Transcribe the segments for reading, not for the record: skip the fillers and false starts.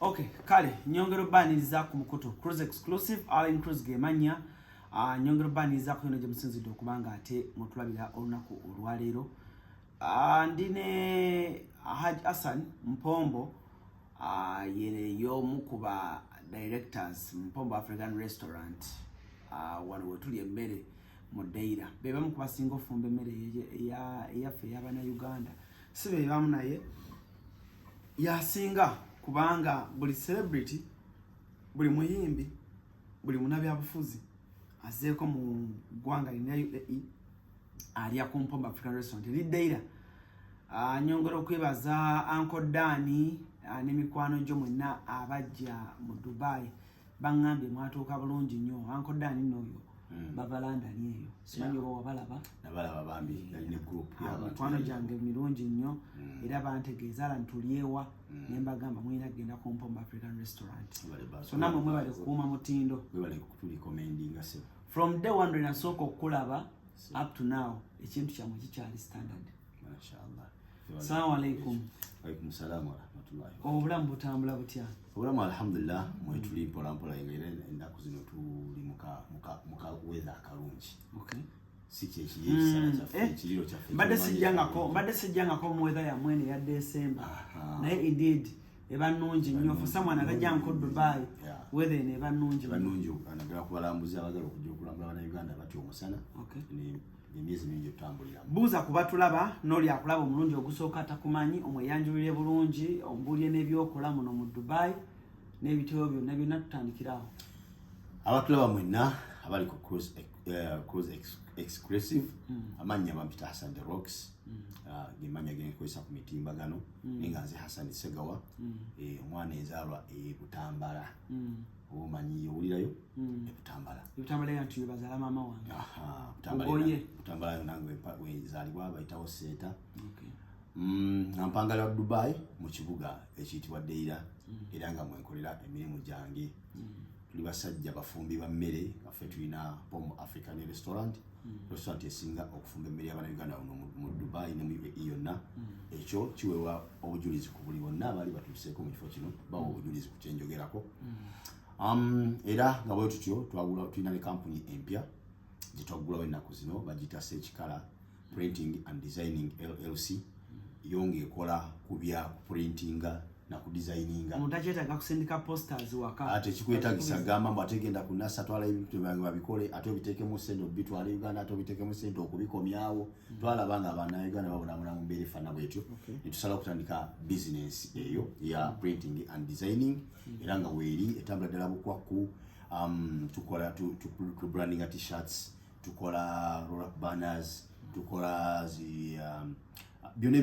Okay, kale nyongero baniriza ku mukutu Cruise Exclusive Allen Cruise gemanya nyongero baniriza ku yoneje musinzido kubanga ate mutulabira olunaku olwaleero ndine Haji Hassan Mpombo yene yomu kuba directors Mpombo African Restaurant wano wetuli emmere mu Deira beba mu kubasinga ofumba emmere yaffe y'abana Uganda sibe bamu naye yasinga kubanga buli celebrity buli muyimbi buli munabyabufuzi azeko mu gwanga lina UAE ali ku Mpombo African Restaurant Deira nyongero kwebaza Uncle Dani n'emikwano gyo mwenna abajja mu Dubai bangambye mwatuuka bulungi nnyo Uncle Dani n'oyo bava London eyo simanyi oba wabalaba nabalaba bambi yali ne group mikwano gyange mirungi nnyo era bantegeeza ala ntulyewa ne mbagamba mwina genda ku Mpombo African Restaurant so namwe mwebale kuuma mutindo mwebale kutuli commending se from day one nasooka okulaba up to now ekintu kyamwe kikyali standard mashallah. Assalamu alaikum. Alaikum salam wa rahmatullahi. Obulamu butambula butya? Obulamu alhamdulillah mwetuli mpola mpola ingere endaku zino tuli muka weather kalungi. Okay. Siki ekiyisala kya ekiriro kya mbadde sijjangako mu weather ya mwene ya December. Naye indeed eba nnungi nnyo for someone atajja nko Dubai weather ne eba nnungi. Nnungi anagala kubalambuzi abagala okujja okulambula abana Uganda batyo omusana. Okay. Emyezi mingi tutambulira buuza kubatulaba n'oli akulaba omulungi ogusooka atakumanyi omweyanjulire bulungi ombulye n'ebyokola muno mu Dubai n'ebitabo byonna byonna tutandikirawo abatulaba mwenna abali ku Cruise Exclusive amanya bampita Hassan the Rocks gemanya genkozesa ku mitimbagano ninga nze Hassan Segawa omwana ezalwa Butambala omanyi yowulirayo Butambala yantu bazala mama wange Butambala nange wezalibwa bayitawo Seta nampangala Dubai mu kibuga ekiyitibwa Deira era nga mwenkolera emirimu gyange tuli basajja bafumbi ba mmere affe tulina Mpombo African Restaurant restaurant esinga okufumba emmere y'abana Uganda mu Dubai ne mu yonna ekyo kiwewa obujulizi ku buli bonna abali batuuseeko mu kifo kino bawa obujulizi ku kyenjogerako era nga bwe tutyo tulina ne company empya gye twaggulawo ennaku zino bagiyita Search Color Printing and Designing LLC yonge ekola ku bya printinga na ku designinga mutakyetaaga kusindika posters waka ate kikwetagisa gamba mbu ategenda ku NASA twala ebintu byange babikole ate obiteekemu ssente obitwala Uganda ate obiteekemu ssente okubikomyawo twalabanga abaana Uganda babonabona mu mbeera efana bwetyo ne tusala okutandika business eyo ya printing and designing era nga weeri etambula ddala bukwaku tukola branding t-shirts tukola roll-up banners tukola byonna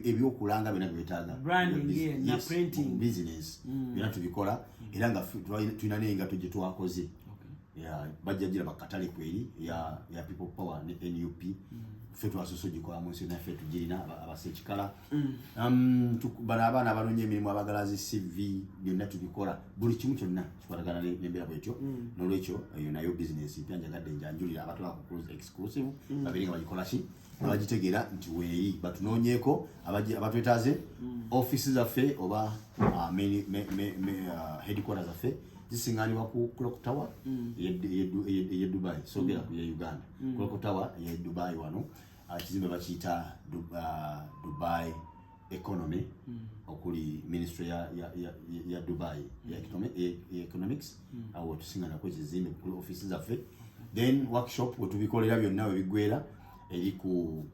ebyokulanga byonna byetaaga branding na printing business byonna tubikola era nga tulina n'engato gye twakoze bajja gira bakatale kweri ya People Power ne NUP ffe twasoso gikola mu nsi naffe tugirina Search Color bano abaana abanoonya emirimu abagala zi CV byonna tubikola buli kimu kyonna kikwatagana n'embeera bwetyo n'olwekyo eyo nayo business mpya njagadde njanjulira abatwala ku Cruise Exclusive babiri nga bagikola ki abagitegeera nti weeri batunoonyeeko abatwetaaze office zaffe oba headquarters zaffe zisinganibwa ku Clock Tower ye Dubai sogera ku ye Uganda Clock Tower ye Dubai wano kizimbe bakiyita Dubai Economy okuli ministry ya Dubai ya economics awo tusingana ku kizimbe ku office zaffe then workshop wetubikolera byonna webiggwera eri ku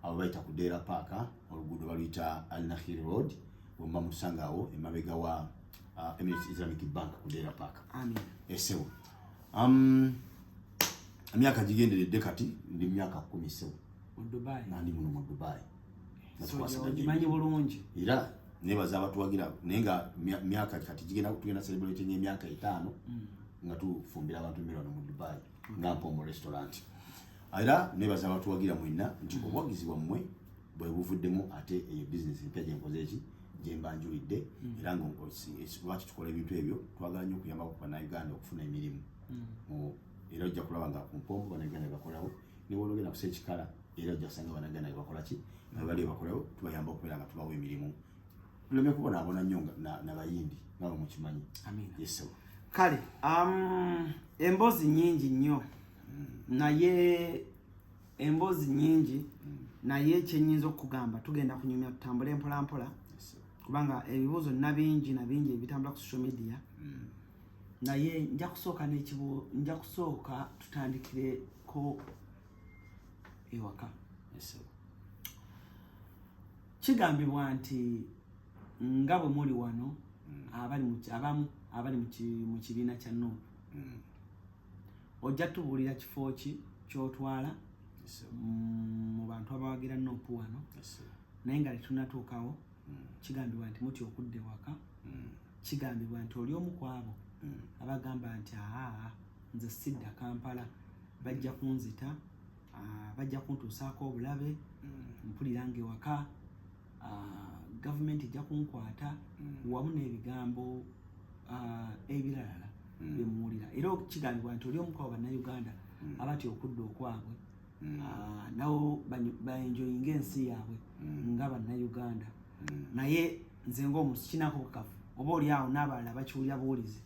abo bayita ku Deira Park oluguudo baluyita Al Nakhir Road wemba musangawo emabega wa Emirates Islamic Bank ku Deira Park. Amen. Esewo. Emyaka gigenderedde kati ndi myaka 10 sewo. Mu Dubai. Nandi muno mu Dubai. Manyi bulungi. Era nebaza abatuwagira nenga myaka kati tugenda celebrating emyaka 5 nga tufumbira abantu mirano mu Dubai nga Mpombo Restaurant. Era nebaza abatuwagira mwenna nti obwagizi bwammwe bwe buvuddemu ate eyo business empya gye nkoze eki gyembanjulidde era nga lwaki tukola ebintu ebyo twagala nnyo okuyamba ku bannayuganda okufuna emirimu era ojja kulaba nga ku Mpombo bannayuganda bakolawo ne bw'ologenda ku Search Color era ojja kusanga bannayuganda bakola ki bali bakolawo tubayamba okubeera nga tubawo emirimu tuleme kubonaabona nnyo n'abayimbi nawe mukimanyi. Amina. Yes sir. Kale embozi nyingi nnyo naye embozi nyingi naye kyenyinza okugamba tugenda kunyumya tutambule mpola mpola kubanga ebibuuzo nabingi ebitambula ku social media naye nja kusooka tutandikireko ewaka. Kigambibwa nti nga bwe muli wano abali mu kibiina kya NUP ojja tubuulira kifo ki kyotwala mu bantu abawagira NUP wano naye nga tetunatuukawo kigambibwa nti muti okudde waka kigambibwa nti oli omu ku abo abagamba nti nze sidda Kampala bajja kunzita bajja kuntuusaako obulabe mpulira ng'ewaka gavumenti ejja kunkwata wamu n'ebigambo ebirala byemuwulira era kigambibwa nti oli omu ku abo bannayuganda abatya okudda okwabwe nabo baenjoyinga ensi yaabwe nga bannayuganda naye nze ng'omuntu kinako bukafu oba oli awo n'abalala bakiwulira buwulizi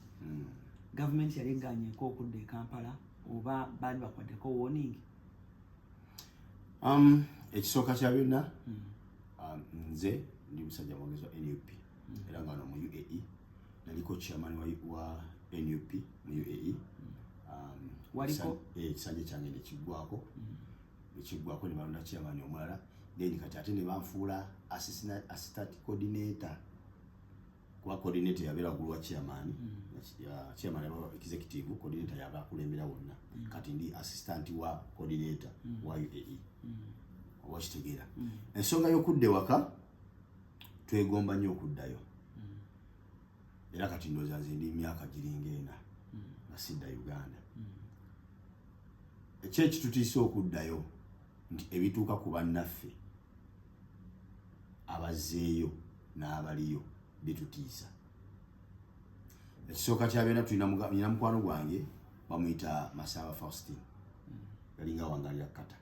gavumenti yali egganyeeko okudda e Kampala oba baali bakwaddeko warning. Ekisooka kya byonna nze ndi musajja mwogezi wa NUP era nga wano mu UAE naliko chairman wa NUP mu UAE waliko ekisanja kyange nekiggwako ne balonda chairman omulala then kati ate ne banfuula assistant coordinator kuba coordinator yabeera waggulu wa chairman chairman yaba executive coordinator yaba akulembera wonna kati ndi assistant wa coordinator wa UAE owakitegeera ensonga y'okudda ewaka twegomba nnyo okuddayo era kati ndowooza nze ndi myaka giringa ena nga sidda Uganda ekyekitutiisa okuddayo nti ebituuka ku bannaffe abazzeeyo n'abaliyo bitutiisa. Ekisooka kya byonna tulina mukwano gwange bamuyita Masaba Faustin yalinga wangalira kata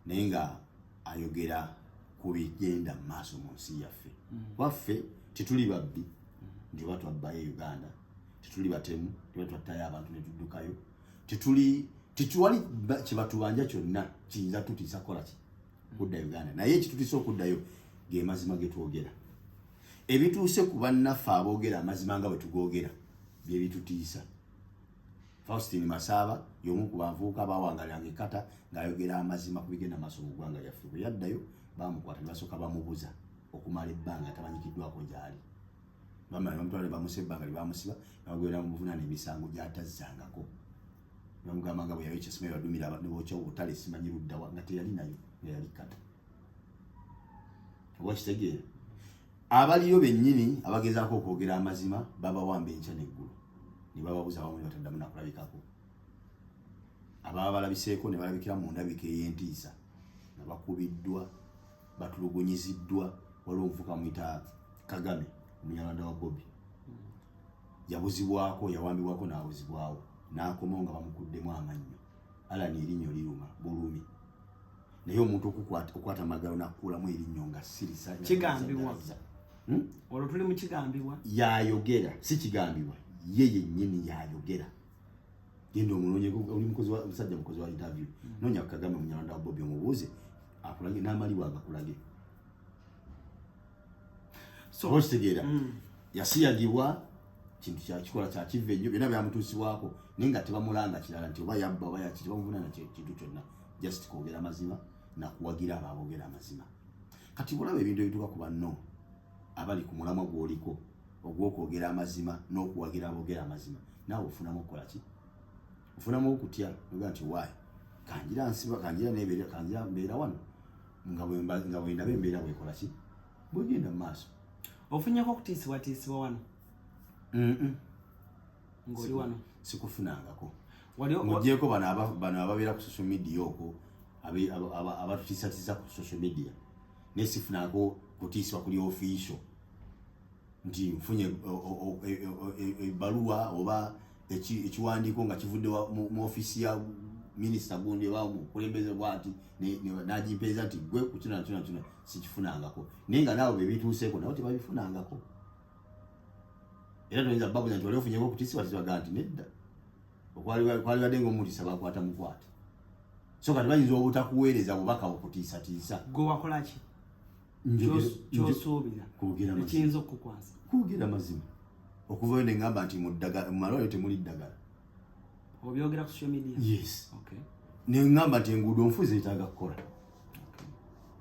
naye nga ayogera ku bigenda mu maaso mu nsi yaffe waffe tetuli babbi nti oba twabbayo e Uganda tetuli batemu tuba twattayo abantu ne tuddukayo tetuwali kyebatubanja kyonna kiyinza tutiisa kukola ki kudda Uganda naye ekitutiisa okuddayo ge mazima ge twogera ebituuse ku bannaffe aboogera amazima nga bwe tugoogera bye bitutiisa. Faustin Masaba y'omu ku bavubuka bawangaliranga ekkata ng'ayogera amazima ku bigenda maaso mu ggwanga lyaffe bwe yaddayo bamukwata ne basooka bamubuza okumala ebbanga tamanyikiddwako gy'ali bamutwala ne bamusa ebbanga lye bamusiba nabagenda bamuvunaana emisango gy'atazzangako bamugamba nga bwe yayo ekyesima badumira ne bookya obutale simanyi luddawa nga teyali nayo nga yali kata oba kitegeera abaliyo bennyini abagezaako okwogera amazima babawamba enkya n'eggulu ne bababuza abamu ne bataddamu nakulabikako ababa balabiseeko ne balabikira mu ndabika ey'entiisa nga bakubiddwa batulugunyiziddwa waliwo omuvuka muyita Kagame omunyalwanda wa Bobi yabuzibwako yawambibwako n'abuzibwawo n'akomawo nga bamukuddemu amannyo alani erinnyo liruma bulumi naye omuntu okukwata amagalo n'akuulamu erinnyo nga sirisa kigambibwa olwo tuli mu kigambibwa yayogera si kigambibwa ye yennyini yayogera genda omulonye oli musajja mukozi wa interview noonya Kagame omunyalwanda wa Bobi omubuuze akulage n'amalibwa agakulage so kitegeera yasiyagibwa kintu kyakikola kyakiva ennyo byonna byamutuusibwako naye nga tebamulanga kirala nti oba yabba oba yaki tebamuvunaana kintu kyonna just kwogera amazima nakuwagira abo aboogera amazima kati bulaba ebintu ebituuka ku banno abali ku mulamwa gw'oliko ogw'okwogera amazima n'okuwagira aboogera amazima naawe ofunamu okukola ki ofunamu okutya oga nti waayi kanjira nsiba kanjira mbeera wano nga bwe ndaba embeera bwekola ki bwegenda mu maaso ofunyako okutiisibwatiisibwa wano ng'oli wano sikufunangako mugyeko bano ababeera ku social media okwo abatutiisatiisa ku social media naye sifunako kutiisibwa kuli official nti nfunye ebbaluwa oba ekiwandiiko nga kivudde mu ofiisi ya minisita gundi oba mukulembeze bwati n'agimpeeza nti gwe ku kino sikifunangako naye nga naawe bebituuseeko nabo tebabifunangako era toyinza babuza nti wali ofunyeko okutisibwa tizibaga nti nedda okwalibadde ng'omutisa bakwata mukwate so kati bayinza obutakuweereza bubaka bukutiisatiisa gwe wakolaki kyosuubira ekiyinza okukukwasa kwogera mazima okuvayo ne ngamba nti mu malwaliro temuli ddagala obyogera ku social media yes okay ne ngamba nti enguudo nfuzi etaaga kukola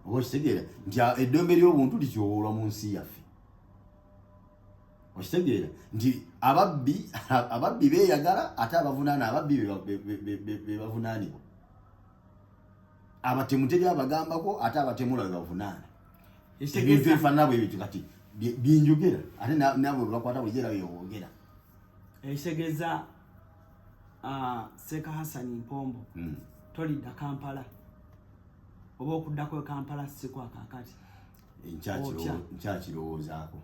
oba okitegeera nti eddembe ly'obuntu likyowolwa mu nsi yaffe okitegeera nti ababbi beeyagala ate abavunaana ababbi be bavunaanibwa abatemu teri abagambako ate abatemula be bavunaana ebintu ebifaanana bwe bityo kati byenjogera ate nabo bebakwata bulijera byewoogera ekitegeeza Seeka Hassan Mpombo tolidda Kampala oba okuddako e Kampala si kwa kaakati nkyakirowoozaako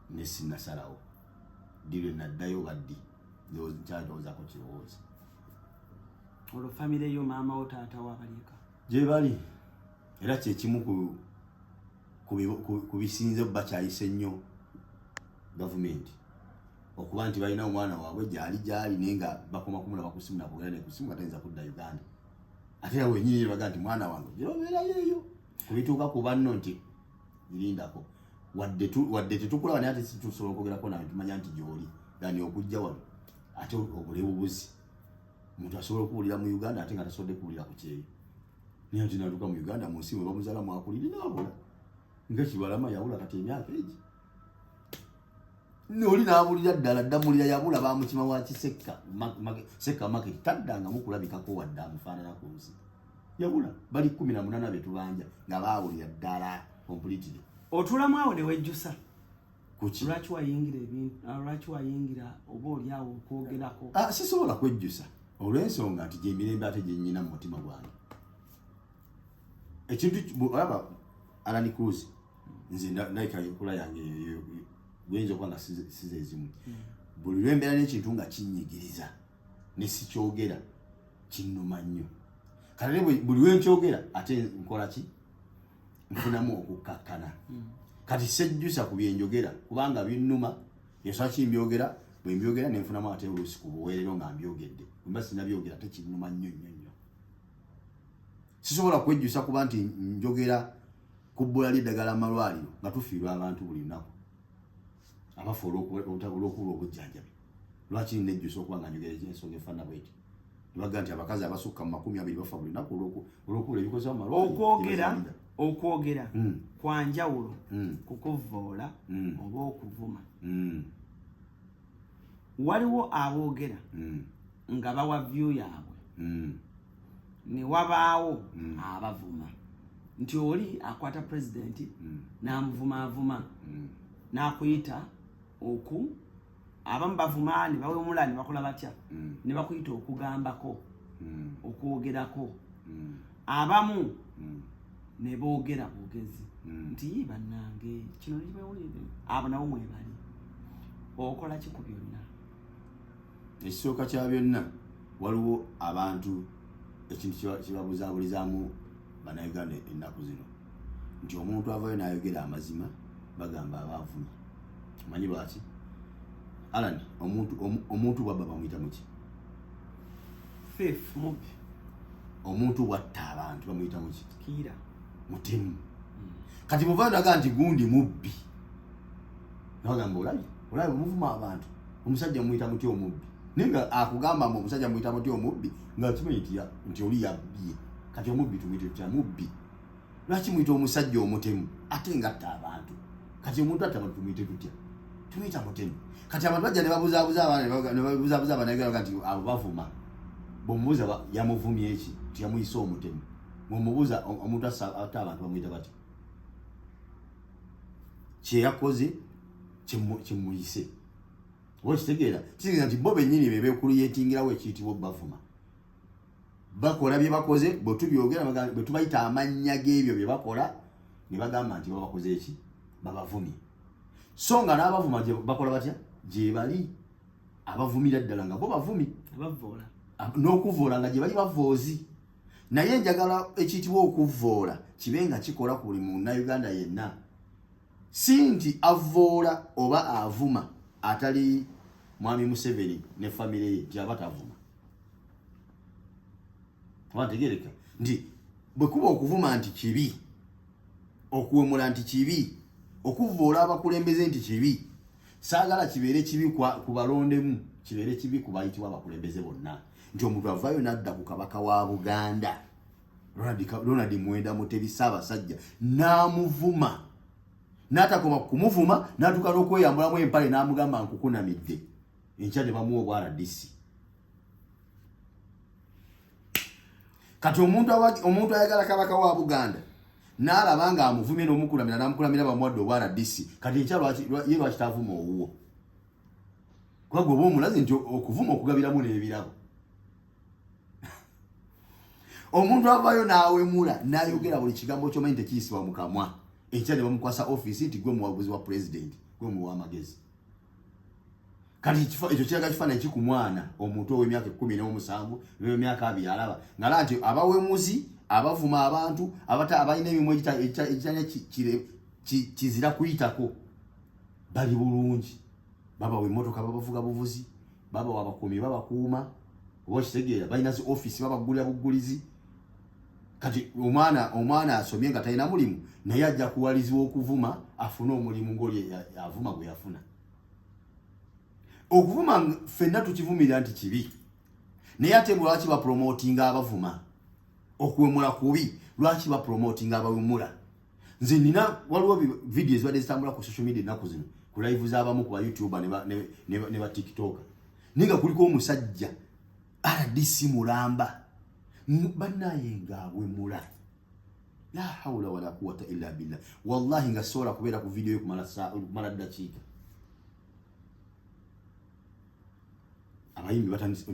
ne sinnasalawo ddi lwe naddayo baddi nkyalowoozaako kirowooza olwo famire yo maama wo taata wo abalieka gye bali era kyekimu ku bisinze bakyayise nnyo gavumenti okuba nti balina omwana waabwe gyali naye nga bakoma kumulaba ku simu nakugera ne ku simu nga tayinza kudda Uganda ate era wenyini baga nti mwana wange gy'obeerayo eyo kubituuka ku banno nti irindako wadde tetukulaba naye ate situsobola okwogerako nawe tumanya nti gy'oli gani okujja wano ate obule bubuzi omuntu asobola okuwulira mu Uganda ate nga tasobodde kuwulira ku kyeyo naye nti natuuka mu Uganda mu nsi mwe bamuzaala mwakulire naabula nga Kibalama yawula kati emyaka egi noli naabulira ddala ddamulira yabula bamukima wa Kisekka Sekka Market taddanga mukulabikako wadde amufaanana ku nsi yabula bali 18 betubanja nga baawulira ddala completely otulamu awo ne wejjusa kuki lwaki wayingira ebintu lwaki wayingira oba oliawo okwogerako sisobola kwejjusa olw'ensonga nti gyemirembe ate gyennyina mu mutima gwange ekintu olaba Alan Cruz nze ndayika enkola yange gwenza okuba nga size ezimu buli lwembeera n'ekintu nga kinyigiriza ne sikyogera kinnuma nnyo kale buli lwenkyogera ate nkola ki nfunamu okukkakkana kati sejjusa ku byenjogera kubanga binnuma yesobola kimbyogera bwe mbyogera ne nfunamu ate oluusi ku buweerero nga mbyogedde mba sinabyogera ate kinnuma nnyo nnyo sisobola kwejjusa kuba nti njogera ku bbula ly'eddagala malwaliro nga tufiirwa abantu buli lunaku abafa olw'okubula obujjanjabi lwaki nejjusa okuba nga njogera ensonga efaana bweti nibaga nti abakazi abasukka mu 20 bafa buli lunaku olw'okubula ebikozesa mu malwaliro okwogera kwanjawulo kukuvvoola oba okuvuma waliwo aboogera nga bawa vyu yaabwe ne wabaawo abavuma nti oli akwata pulezidenti n'amuvumaavuma n'akuyita abamu bavuma ne bawemula ne bakola batya ne bakuyita okugambako okwogerako abamu ne boogera bwogezi nti bannange kino nikibawulire abo nabo mwebali okola ki ku byonna ekisooka kya byonna waliwo abantu ekintu kibabuzaabulizaamu bannayuganda ennaku zino nti omuntu avayo n'ayogera amazima bagamba abaavuma omanyi lwaki Alan omuntu bwabba bamuyita muki mubi omuntu bwatta abantu bamuyita muki kiira mutemu kati muvayo naga nti gundi mubbi nabagamba olabi omuvuma abantu omusajja muyita muti omubbi naye nga akugamba mbu omusajja muyita muti omubbi nga kimanyi nti oli yabbye kati omubbi tumuyite tutya mubbi lwaki muyita omusajja omutemu ate ngatta abantu kati omuntu atta abantu tumuyite tutya tumuyita mutemu kati abantu bajja ne babuzaabuza abanayuganda nti abo bavuma bwomubuuza yamuvumye eki nti yamuyisa omutemu mumubuuza omuntu atta abantu bamuyita batya kyeyakoze kimuyise oba kitegeera kitegeeza nti bo bennyini be bekuliyettingirawo ekiyitibwa bavuma bakola bye bakoze bwe tubyogera bwe tubayita amannya g'ebyo bye bakola ne bagamba nti babakoze eki babavumye so nga n'abavuma bakola batya gye bali abavumira ddala nga bo bavumi n'okuvvoola nga gye bali bavvoozi naye njagala ekiyitibwa okuvvoola kibe nga kikola ku buli munnayuganda yenna sinti avoola oba avuma atali mwami Museveni ne family ye jabata avuma wategereka ndi bwekuba okuvuma anti kibi okuwemula anti kibi okuvoola abakulembeze nti kibi saagala kibeere kibi ku balondemu kibeere kibi ku bayitibwa abakulembeze bonna nti omuntu avaayo n'adda ku kabaka wa Buganda Ronald Muwenda Mutebi Ssaabasajja n'amuvuma n'atakoma kumuvuma n'atuuka n'okweyambulamu empale n'amugamba nkukunamidde enkya ne bamuwa obwa RDC. Kati omuntu ayagala kabaka wa Buganda n'alaba nga amuvumye n'omukulamira n'amukulamira bamuwadde obwa RDC kati enkya ye lwaki taavuma owuwo kuba gwe oba omulazi nti okuvuma okugabiramu n'ebirabo. Omuntu avaayo n'awemula n'ayogera buli kigambo ky'omanyi tekiyisibwa mu kamwa enkya ne bamukwasa ofiisi nti gwe muwabuzi wa pulezidenti gwe muwa amagezi. Kati ekyo kiraga kifaananyi ki ku mwana omuntu ow'emyaka 17 n'emyaka 2 alaba ngala nti abawemuzi abavuma abantu abalina emirimu egitanya kizira kuyitako bali bulungi babawa emmotoka babavuga buvuzi babawa abakuumi babakuuma oba kitegeera balina zi ofiisi babagulira bugulizi. Kati omwana asomye nga talina mulimu naye ajja kuwalizibwa okuvuma afune omulimu ng'oli avuma gwe yafuna. Okuvuma ffenna tukivumirira nti kibi naye ate lwaki bapromotinga abavuma okuwemula kubi lwaki bapromotinga abawemula. Nze nina waliwo video ezibadde zitambula ku social media ennaku zino ku live z'abamu ku ba YouTuber ne ba TikTok ninga kuliko omusajja RDC Mulamba bannaye nga awemula la hawla wala quwwata illa billah wallahi nga sola kubeera ku video kumala dakiika. Abayimbi batandise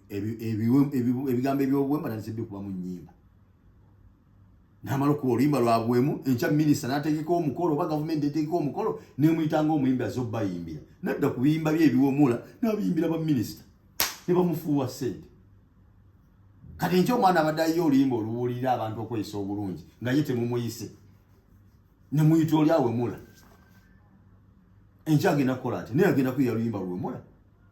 ebigambo ebyobuwemu batandise kuba mu nnyimba n'amala okuwa oluyimba lwabuwemu enkya minisita n'ategeka omukolo oba gavumenti etegeka omukolo nemuyitanga omuyimbi azobbayimbira nadda ku biyimba bye ebiwemula n'abiyimbira ba minisita ne bamufuuwa ssente. Kati enkya omwana abadde ayiyo oluyimba olubuulirira abantu okweyisa obulungi nga ye temumuyise ne muyita oli awemula enkya agenda kukola ate naye agenda kuyiya oluyimba luwemula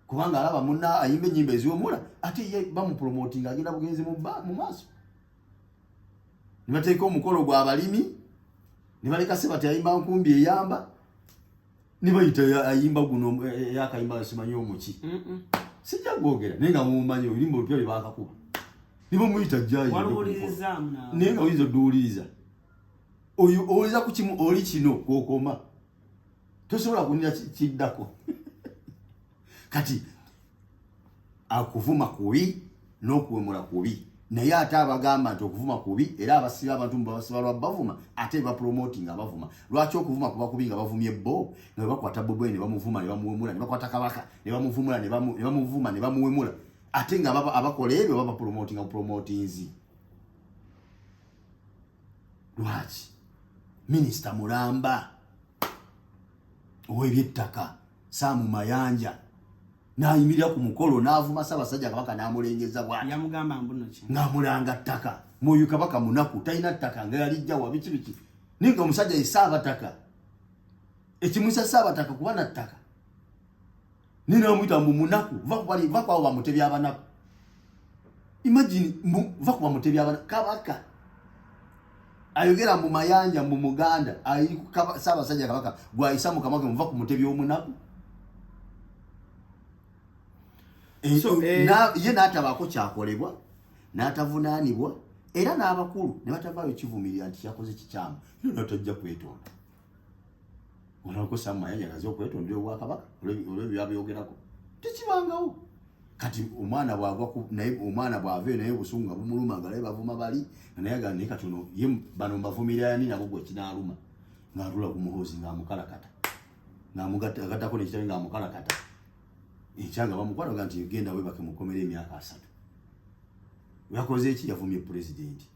kubanga alaba munna ayimba ennyimba eziwemula ate ye bamupromotinga agenda bugenzi mu maaso. Ne bateeka omukolo gw'abalimi ne baleka Sebati ayimba nkumbi eyamba ne bayita ayimba guno yakayimba simanyi omuki sijja gwogera naye nga mumumanyi oluyimba olupya lwe baakakuba ne bamuyita jjayi naye nga oyinza odduwuliriza oyo owuliriza ku kimu oli kino kwokoma tosobola kunira kiddako. Kati akuvuma kubi n'okuwemula kubi naye ate abagamba nti okuvuma kubi era abasiba abantu mbabasiba lwa bavuma ate bapromoting abavuma. Lwaki okuvuma kuba kubi nga bavumye bo nga bakwata Bobi Wine ne bamuvuma ne bamuwemula ne bakwata Kabaka ne bamuvumula ne bamuvuma ne bamuwemula ate nga abakola ebyo baba promotinzi. Lwaki Minisita Mulamba ow'ebyettaka Saamu Mayanja n'ayimirira ku mukolo n'avuma Ssaabasajja Kabaka n'amulengeza bw'ati yamugamba mbuno ki ng'amulanga ttaka mwoyo Kabaka munaku talina ttaka nga yalijja wa biki ninga omusajja ye Ssaabataka ekimwisa Ssaabataka kuba na ttaka nina omuyita mbu munaku va kwawo bamutebi abanaku. Imagine va kuba mutebi abanaku Kabaka ayogera mu Mayanja mu Muganda ayi Ssaabasajja Kabaka gwayisa mu kamwa ke muva ku mutebi omunaku. Ye n'atabaako kyakolebwa n'atavunaanibwa era n'abakulu ne batavaayo kivumirira nti kyakoze kikyamu era natajja kwetonda. Olwako Saamu Mayanja agaze okwetondera obwakabaka olw'ebyabayogerako tekibangawo. Kati omwana bw'avaayo naye obusungu nga bumuluma nga naye bavuma bali naye aga naye katono ye bano mbavumirira yani nabo gwe kinaaluma ng'alula ku muhoozi ng'amukalakata ng'amugattako n'ekitabi ng'amukalakata ekyanga bamukwata nti genda webake mukomera emyaka 3. Yakoze eki yavumye pulezidenti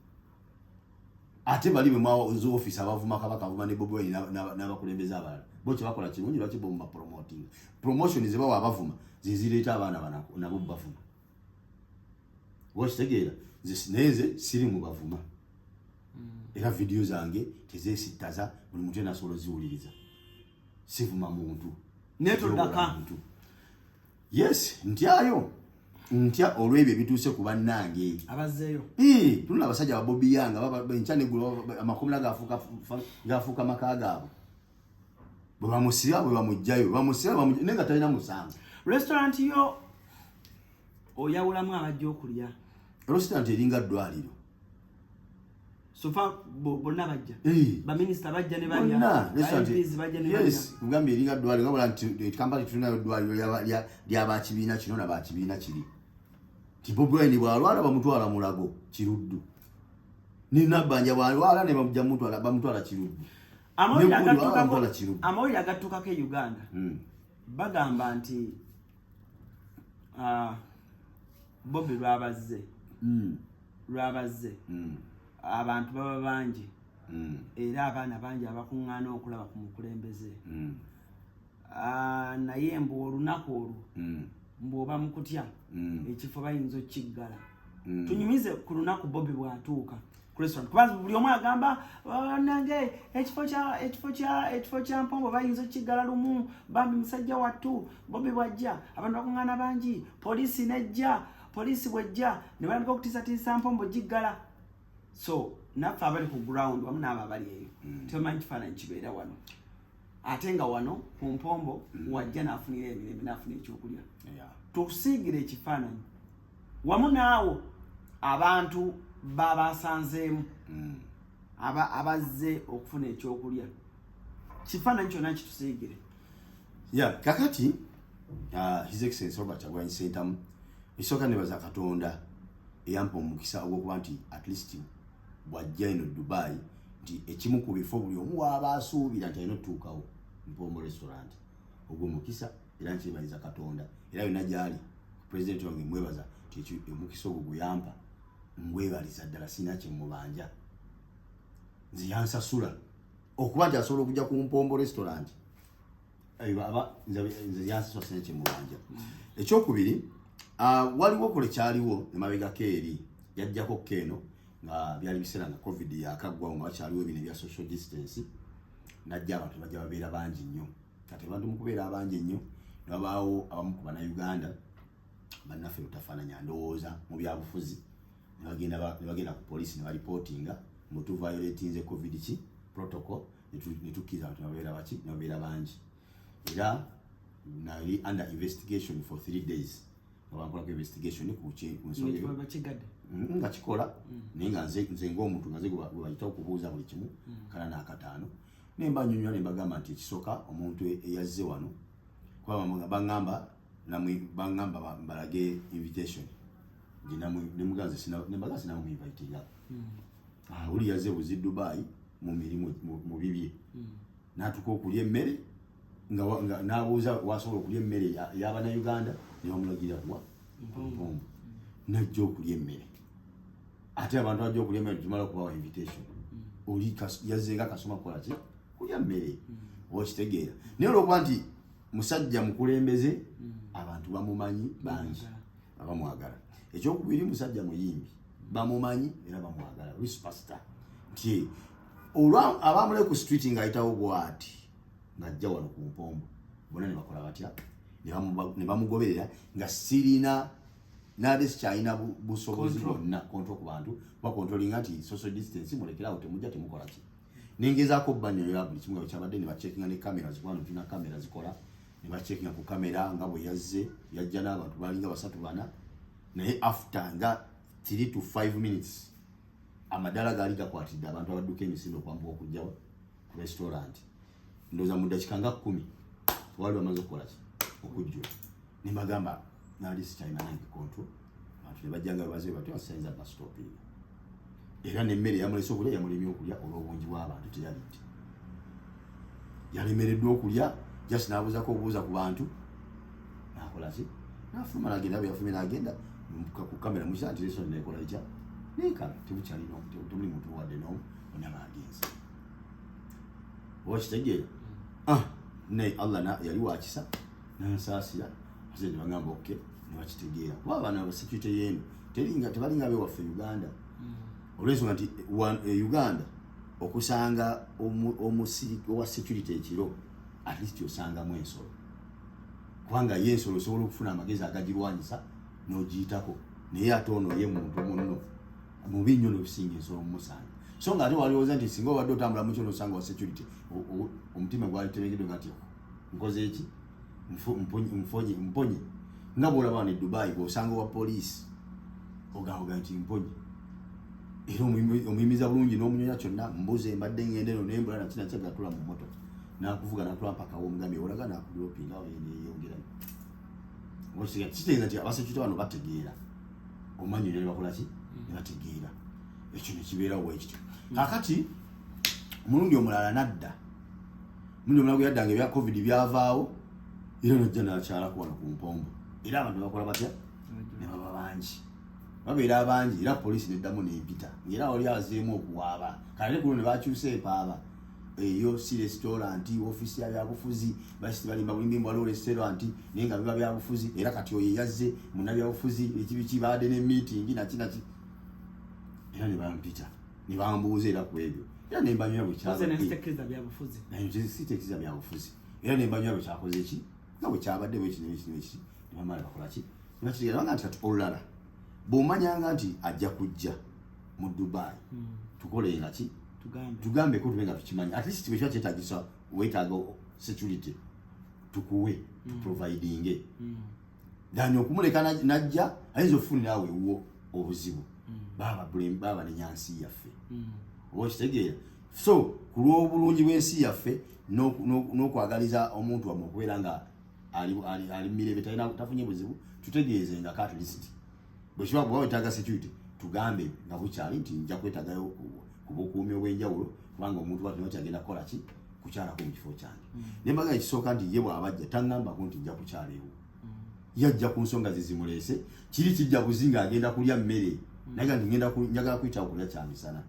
ate bali bwe mwazo office abavuma Kabaka avuma ne Bobi Wine n'abakulembeze abalala bo kye bakola kirungi lwaki bo promoting promotion ze bawa abavuma zizireeta abaana nabo bavuma wakitegeera neze siri mu bavuma era video zange tezeesittaza buli muntu yena asobola oziwuliriza sivuma muntu netodaka yes ntya olw'ebyo ebituuse ku bannange abazzeeyo tulina abasajja babobi yanga enkyaneggulo amakomera gafuuka maka gaabwe bwe bamusiba bwe bamugjayo naye nga talina musango. Restaurant yo oyawulamu abajja okulya restaurant eringa ddwaliro sofa bonna bajja baminisita bajja ne kugambye eringa ddwaliro ngabula nti kampala tulinayo ddwaliro lyabakibiina kino nabakibiina kiri ti Bobi Wine bwalwala bamutwala Mulago Kiruddu ninabbanja bwalwala ne bamutwala Kiruddu amawulire agattukako e Uganda bagamba nti Bobi lwabazze abantu baba bangi era abaana bangi abakuŋŋaana okulaba ku mukulembeze naye mbu olunaku olwo mbw'oba mu kutya ekifo bayinza okkiggala tunyumize ku lunaku Bobi bw'atuuka ku restaurant kuba buli omu agamba nange ekifo kya Mpombo bayinza okkiggala lumu bambi musajja wattu Bobi bw'ajja abantu bakuŋŋaana bangi poliisi bw'ejja ne batandika okutiisatiisa Mpombo giggala. So naffe abali ku ground wamu n'abo abali eyo tebamanyi kifaananyi kibeera wano ate nga wano ku Mpombo wajja n'afunira emirembe n'afuna ekyokulya tusiigire ekifaananyi wamu naawo abantu babasanzeemu abazze okufuna ekyokulya kifaananyi kyonna kitusiigire kakati His Excellency Robert Kyagulanyi Ssentamu esooka nebaza Katonda eyampa omukisa ogw'okuba nti at least bwajja ino Dubai nti ekimu ku bifo buli omu waaba asuubira nti alina otutuukawo Mpombo restaurant ogw'omukisa era nkyebaliza Katonda era yonna gyali President wange mwebaza nti omukisa ogwo guyampa mwebaliza ddala sina kyemubanja nze yansasula okuba nti asobola okujja ku Mpombo restaurant nze yansasula sina kyemubanja. Ekyokubiri waliwo kule kyaliwo emabegako eri yajjako keno nga byali biseera nga COVID yakaggwawo nga bakyaliwo ebino ebya social distance najja abantu bajja babeera bangi nnyo kati abantu mu kubeera abangi ennyo ne babaawo abamu ku bannayuganda bannaffe butafaananya ndowooza mu byabufuzi ne bagenda ku poliisi ne baripootinga mu tuviolatinze COVID protocol ne tukkiriza abantu ne babeera bangi era nali under investigation for 3 days abakolako investigation ku nsonga nga kikola naye nga nze ng'omuntu nga nze gwe bayita okubuuza buli kimu kala n'akataano nemba nnyonnyola ne mbagamba nti ekisooka omuntu eyazze wano kuba baŋŋamba mbalage invitation nemuganze nembaga sinamwinvitinga uli yazze buzi Dubai mu mirimu mu bibye n'atuka okulya emmere nga n'abuuza wasobola okulya emmere y'Abannayuganda ne bamulagira kuwa Mpombo najja okulya emmere ate abantu bajja okulya emmere tumala okubawa invitation oli yazze nga kasoma kukola ki kulya mmere okitegeera naye olwokuba nti musajja mukulembeze abantu bamumanyi bangi abamwagala. Ekyokubiri musajja muyimbi bamumanyi era bamwagala superstar nti olwa abamule ku street ng'ayitawo bw'ati ng'ajja wano ku Mpombo bonna ne bakola batya ne bamugoberera nga sirina nade sikyalina busobozi bwonna control ku bantu bakontrolinga nti social distance mulekerawo temujja temukola ki nengezaako banyoya buli kimu nga kyabadde ne bacekinga ne kamera zikwano tulina kamera zikola ne bacekinga ku kamera nga bwe yazze yajja n'abantu balinga 3-4 naye after nga 3 to 5 minutes amadala gaali gakwatidde abantu abadduka emisinde okwambuka okujja ku restaurant ndowooza mu ddakiika nga 10 wali bamaze okukola ki okujjula ne mbagamba nali sikyalina nange control abantu ne bajjanga babaze batyo basainza bastopinga era n'emmere yamulese okulya yamulemye okulya olw'obungi bw'abantu teyalidde yalemereddwa okulya just n'abuuzako obuuza ku bantu n'akola ki n'afuluma n'agenda bwe yafulumye n'agenda ku kamera mukira nti leso nekola ekya nekala tebukyalina temuli muntu wadde n'omu bonna bagenze okitegeera naye Allah yali wakisa n'ansaasira ate ne bagamba oke ne bakitegeera kuba abaana ba security y'eno tebalinga abewaffe Uganda olw'ensonga nti Uganda okusanga omusirikale wa security ekiro at least osangamu ensolo kubanga ye ensolo osobola okufuna amagezi agagirwanyisa n'ogiyitako naye ate ono ye muntu munno mubi nnyo n'okusinga ensolo mumusanga so nga ate walowooza nti singa obadde otambula mu kyono osanga wa security omutima gwali terekedde ngati nkoze eki mponye nga bwolaba ne Dubai bw'osanga wa poliisi ogaoga nti mponye era omuyimiza bulungi n'omunyonya kyonna mbuze mbadde ngende eno nembula nakina kyagatula mu moto nakuvuga natula mpaka womugambye olaga nakudropinga yeyongerayo osiga kitegeeza nti abasekirite bano bategeera omanyire ne bakola ki ne bategeera ekyo ne kibeerawo ekityo kakati omulundi omulala nadda omulundi omulala gwe yaddanga ebya covid byavaawo era najja nakyalako wano ku mpombo era abantu bakola batya ne baba bangi babeera abangi era poliisi neddamu nempita ngaera wali azeemu okuwaaba kale kuno ne bakyusa epaaba eyo si restaurant office ya byabufuzi basi balimba bulimbi waliwo restaurant naye nga biba byabufuzi era kati oyo yazze munnabyabufuzi ekibiki baadde ne meeting nakinaki era ne bampita ne bambuuza era ku ebyo era ne mbanywa bwe kyabatekeza byabufuzi naye sitekeza byabufuzi era ne mbanywa bwe kyakoze ki nga bwe kyabadde bwe kino ekino ekiti ne bamala bakola ki ne bakitegeera nga nti kati olulala bw'omanyanga nti ajja kujja mu Dubai tukolenga ki tugambe ko tubenga tukimanyi at least bwe kyetagisa wetaaga security tukuwe tuprovidinge dani okumuleka najja ayinza okufunira awe wo obuzibu baba nenyansi yaffe okitegeera so kulw'obulungi bw'ensi yaffe n'okwagaliza omuntu wamu okubeera nga ali mirebe tafunye buzibu tutegeezenga at least bwe kiba bwe wetaaga security tugambe nga bukyali nti nja kwetagayo ku bukuumi obw'enjawulo kubanga omuntu bwatino kyagenda kukola ki kukyalako mu kifo kyange nembaga ekisooka nti ye bw'abajja taŋŋambako nti nja kukyaleewo yajja ku nsonga zizimuleese kiri kijja buzinga agenda kulya mmere naye nga njagala kuyitawo kulya kyamisana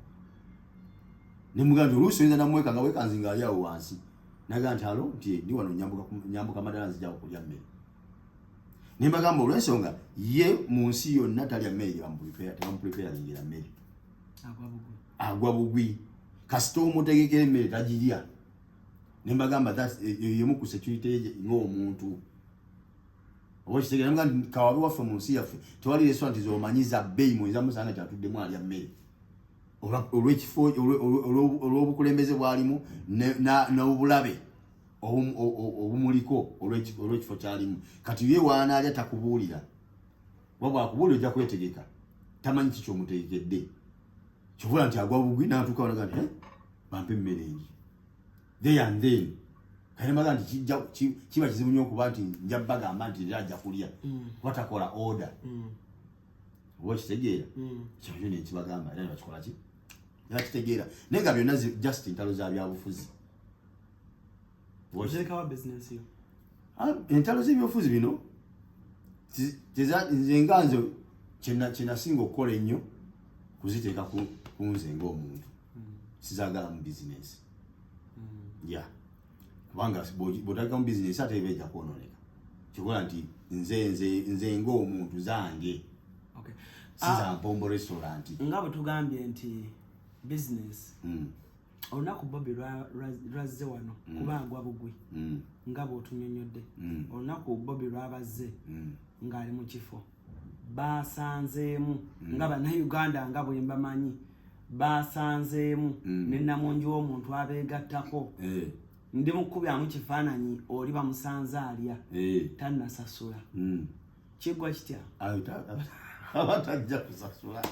nemugaa nti oluusi oyinza namweka nga wekanzi nga ali awo wansi naga nti alo nti ndi wano nyambuka madala nzijja okulya mmere nembagamba olw'ensonga ye mu nsi yonna talya mmere tebamupulipeyalingira mmere agwa bugwi kasita omutegekera emmere tagirya nembagamba yemu ku security ng'omuntu oba kitegera nga kawabe waffe mu nsi yaffe tewali restaurant zomanyiza bbeeyi muyinza musanga kyatuddemu alya mmere olw'ekifo olw'obukulembeze bwalimu n'obulabe obumuliko olw'ekifo kyalimu kati ye waanaalya takubuulira wabwa akubuulira ojja kwetegeka tamanyi kiki omutegekedde kivula nti agwa bugwi n'atuuka walaga nti bampe emmere engi there and then kale mbaga nti kiba kizibu nnyo okuba nti nja bagamba nti era ajja kulya watakola order oba kitegeera kyakyo nekibagamba era nebakikola ki nebakitegeera naye nga byonna just entalo za byabufuzi entalo z'ebyobufuzi bino nze nga nze kyenasinga okukola ennyo kuziteeka ku nze ng'omuntu sizagala mu bizinesi kubanga bw'otagika mu bizinesi ate eba ejja kwonooneka kikola nti nze ng'omuntu zange sizampombo restaurant nga bwe tugambye nti bizinesi olunaku Bobby lwazze wano kuba agwa bugwi nga bw'otunyonyodde olunaku Bobby lwabazze ng'ali mu kifo basanzeemu nga bannayuganda nga bwe mbamanyi basanzeemu ne namungi w'omuntu abeegattako ndi mukubyamu kifaananyi oli bamusanze alya tannasasula kiggwa kitya abatajja kusasula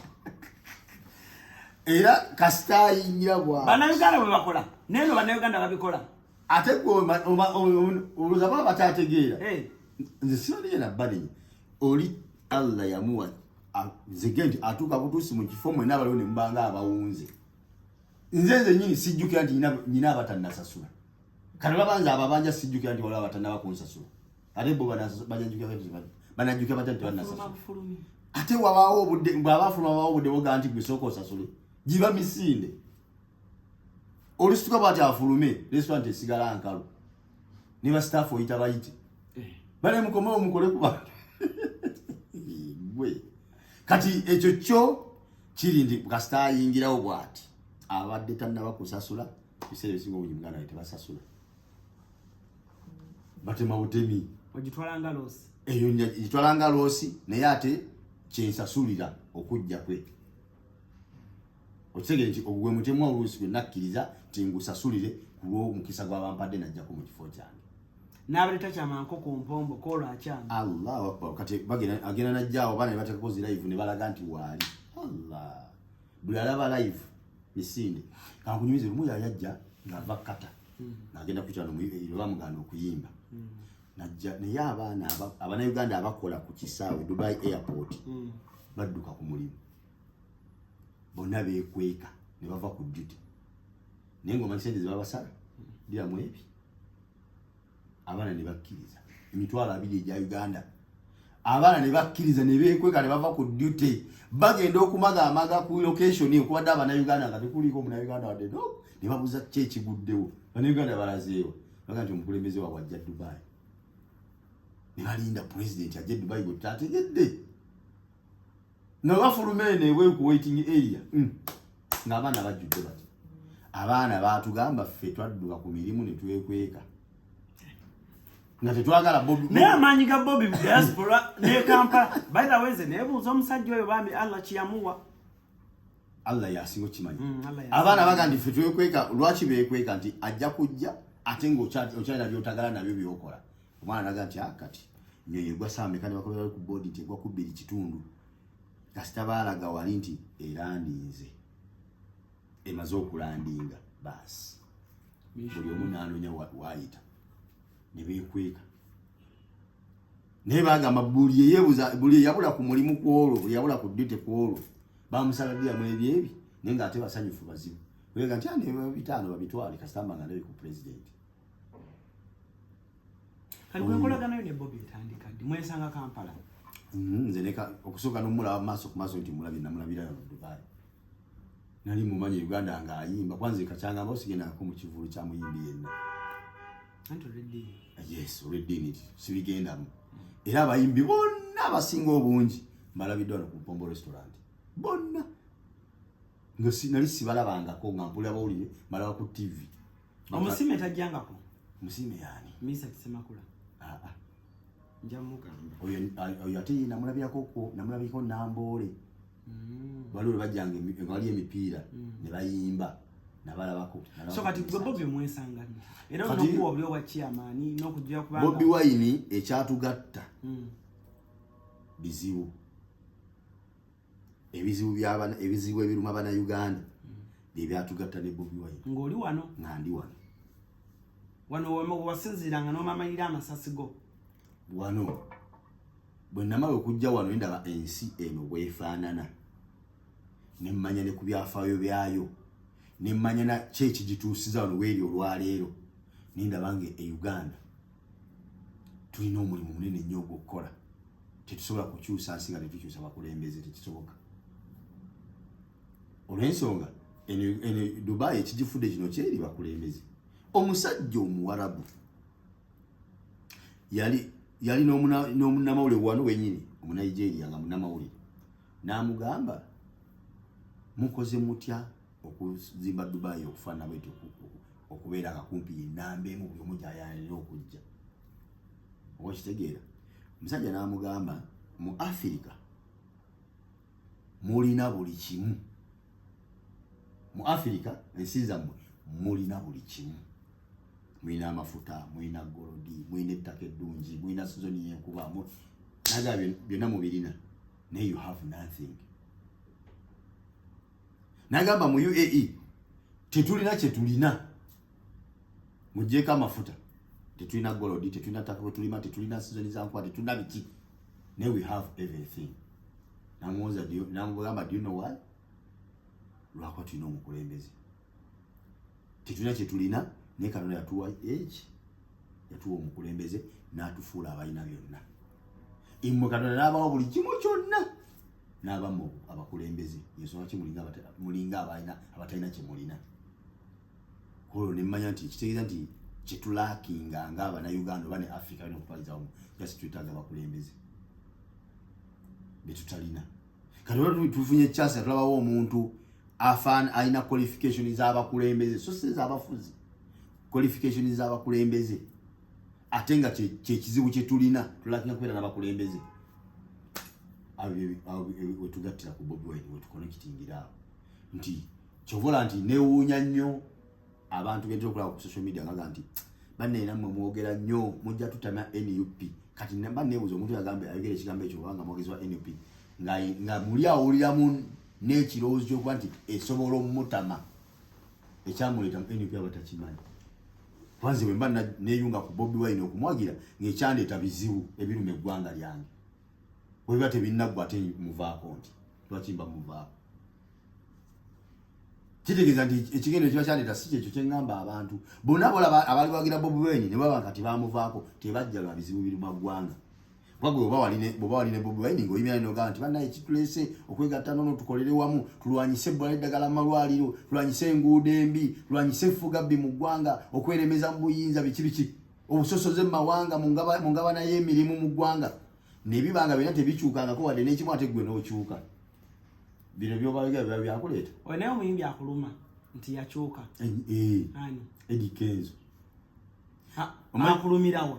era kasita ayingira bwa bannayuganda bwe bakola neno bannayuganda babikola ate oluza baba batategeera nze sibaliye nabbalinye oli Allah yamuwa nzege nti atuuka butuusi mu kifo mwena abaliwo ne mubanga abawunze nze nyini sijjukira nti nyina abatannasasula kati babanza ababanja sijjukira nti waliwo abatannaba kunsasula ate bo banajjukira batya nti bannasasula ate wabaawo obudde bw'abafuluma wabaawo obudde boga nti gwisooka osasule giba misinde olusituka bwati afulume restaurant esigala nkalu ne basitaafu oyita bayite bale mukomewo mukole kuba gwe kati ekyo kyo kiri ndi kasita ayingirawo bwati abadde tannaba kusasula biseera ebisinga obungi muganda we tebasasula batema butemi ogitwalanga loosi eyo gitwalanga loosi naye ate kyensasulira okujja kwe okitegere nti ogwe mutemu oluusi gwe nakkiriza nti ngusasulire ku lw'omukisa gw'abampadde najjako mu kifo kyange n'abaleta kyamanko ku mpombo koolwakyanga Allahu akbar kati agenda najjaawo baana ne bateekako zi live ne balaga nti waali Allah buli alaba live misinde kankunyumize lumu yajja ng'ava kata n'agenda kukyano bamuganda okuyimba najja naye abaana Uganda abakola ku kisaawe Dubai airport badduka ku mulimu bonna beekweka ne bava ku duty naye ng'omanyi sente ze babasala diramu ebi abaana ne bakkiriza emitwalo 2 egya Uganda abaana ne bakkiriza ne beekweka ne bava ku duty bagenda okumaga ku location okubadde Abannayuganda nga tekuliko Munnayuganda wadde no ne babuuza ki ekiguddewo Bannayuganda balazeewo baga nti omukulembeze waabwe ajja Dubai ne balinda president ajja Dubai gwe tutategedde nga bafulumeene ku waiting area ng'abaana bajjudde bati abaana baatugamba ffe twadduka ku mirimu ne twekweka nga tetwagala Bobi naye amaanyi ga Bobi mu diaspora ne Kampala by the way ze neebuuza omusajja oyo bambi Allah kiyamuwa Allah yasinga okimanyi abaana baga nti ffe twekweka lwaki beekweka nti ajja kujja ate ng'okyalina by'otagala nabyo by'okola omwana naga nti kati nnyonyi gwa saameka ne bakobera bali ku boodi nti egwa ku 2 kitundu kasita baalaga wali nti erandinze emaze okulandinga baasi buli omu n'anoonya waayita ne beekweka naye bagamba buli yabula ku mulimu kwolwo buli yabula ku ddute kwolwo bamusaladiramu ebyebi naye ng'ate basanyufu bazibu wega nti bitaano babitwale kasita mbanga ndabe ku pulezidenti kati kwenkolaganayo ne Bobi etandika ddi mwesanga Kampala nze okusooka n'omulaba maaso ku maaso nti mulabye namulabira mu Dubai nali mumanyi Uganda ng'ayimba kwanza ekakyangamba osigendangako mu kivulu kya muyimbi yenna anti olweddiini yes olweddiini sibigendamu era abayimbi bonna abasinga obungi mbalabiddwa wano ku Mpombo restaurant bonna nga nali sibalabangako nga mpulira bawulire malaba ku TV omusime tajjangako musime yaani Misa Kisemakula njamugamba oyo ate namulabirako Namboole waliwo bajjanga wali emipiira ne bayimba nabalabako so kati gwe Bobi mwesanga nti era n'okuwa buli owa chairman n'okujja kubanga Bobi Wine ekyatugatta bizibu ebizibu ebiruma Bannayuganda bye byatugatta ne Bobi Wine ng'oli wano nga ndi wano wasinziranga n'omamalira amasasi go wano bwe namala okujja wano ndaba ensi eno bwefaanana ne mmanya ne ku byafaayo byayo ne mmanya na kyeki gituusiza wano weeri olwaleero nindaba nga Uganda tulina omulimu munene nnyo ogw'okukola tetusobola kukyusa nsi nga tetukyusa bakulembeze tekisoboka olw'ensonga eno Dubai ekigifudde kino kyeri bakulembeze omusajja Omuwarabu yali n'omunnamawulire wano wenyini Omunigeria nga munnamawulire n'amugamba mukoze mutya okuzimba Dubai okufaanana bwetyo okubeera nga kumpi ennamba emu buli omu gy'ayanira okujja oba kitegeera omusajja n'amugamba mu Afirika mulina buli kimu mu Afirika ensi zammwe mulina buli kimu mulina amafuta mulina golodi mulina ettaka eddungi mulina sizoni y'enkuba naga byonna mubirina naye you have nothing nagamba mu UAE tetulina kyetulina mugjeeko amafuta tetulina golodi tetulina ttaka bwe tulima tetulina sizoni za nkuba tetulina biki naye we have everything namugamba do you know why lwakuba tulina omukulembeze tetulina kyetulina naye Katonda yatuwa yatuwa omukulembeze n'atufuula abalina byonna immwe Katonda n'abawa buli kimu kyonna n'abamu abakulembeze yensonga ki mulinga abatalina kyemulina olwo ne mmanya nti kitegeeza nti kyetulaakinga ng'Abannayuganda oba ne Africa alina okupalizamu jasi twetaaga abakulembeze betutalina kati oba tufunye chance tulabawo omuntu afan aina qualification z'abakulembeze so se z'abafuzi qualification z'abakulembeze atenga kye kizibu kye tulina tulakinga kwera n'abakulembeze wetugattira ku Bobi Wine wetukonekitingira nti kyovola nti newuunya nnyo abantu bentera okulaba ku social media ngaga nti banne namwe mwogera nnyo mujja tutama NUP kati namba nebuuza omuntu yagambe ayogera ekigambo ekyo kubanga mwogezi wa NUP nga muli awuliramu n'ekirowoozo ky'okuba nti esobola omutama ekyamuleeta mu NUP abatakimanyi kwanze bwe mba neeyunga ku Bobi Wine okumwagira ng'ekyandeeta bizibu ebiruma eggwanga lyange bwe biba tebinnaggwa ate muvaako nti lwaki mba muvaako kitegeeza nti ekigendo kiba kyandeeta si kyekyo kye ŋŋamba abantu bonna bolaba abaali bawagira Bobi Wine ne baba kati bamuvaako tebajja lwa bizibu biruma ggwanga bwagwe oba waline Bobi Wine ng'oyimira n'ogamba nti bannaye kitulese okwegatta nono tukolere wamu tulwanyise ebbula l'eddagala mu malwaliro tulwanyise enguudo embi tulwanyise effugabbi mu ggwanga okweremeza mu buyinza biki obusosoze mu mawanga mu ngabana y'emirimu mu ggwanga ne bibanga byonna tebikyukangako wadde n'ekimu ate ggwe n'okyuka bino byobalega biba byakuleeta oyo naye omuyimbi akuluma nti yakyuka ani Eddie Kenzo akulumirawa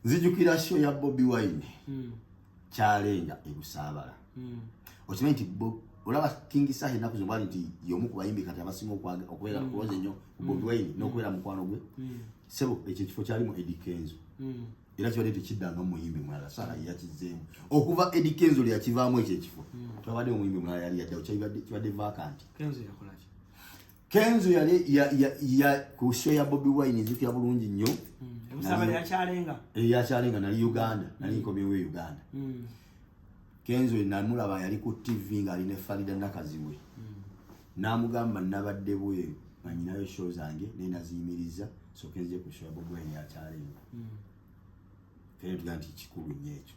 nzijukira show ya Bobi Wine kyalenga ebusaabala okimanyi nti olaba King Sahi ennaku zino nti y'omu ku bayimbi kati abasinga okubeera kuloza ennyo Bobi Wine n'okubeera mukwano gwe sebo ekyo ekifo kyalimu Eddie Kenzo era kibadde tekiddanga muyimbi mulala sala yakizeemu okuva Eddie Kenzo lyakivaamu ekyo ekifo twabadde omuyimbi mulala yali yaddawo kibadde vacant. Kenzo yali ku show ya Bobi Wine nzikira bulungi nnyo yakyalenga nali Uganda nali nkomyewo Uganda Kenzo namulaba yali ku TV nga alina Farida Nakaziwe n'amugamba nabadde bweru nga nyinayo show zange naye naziyimiriza so Kenzo ku show ya Bobi Wine yakyalenga Kenzo tugaa nti kikulu nnyo ekyo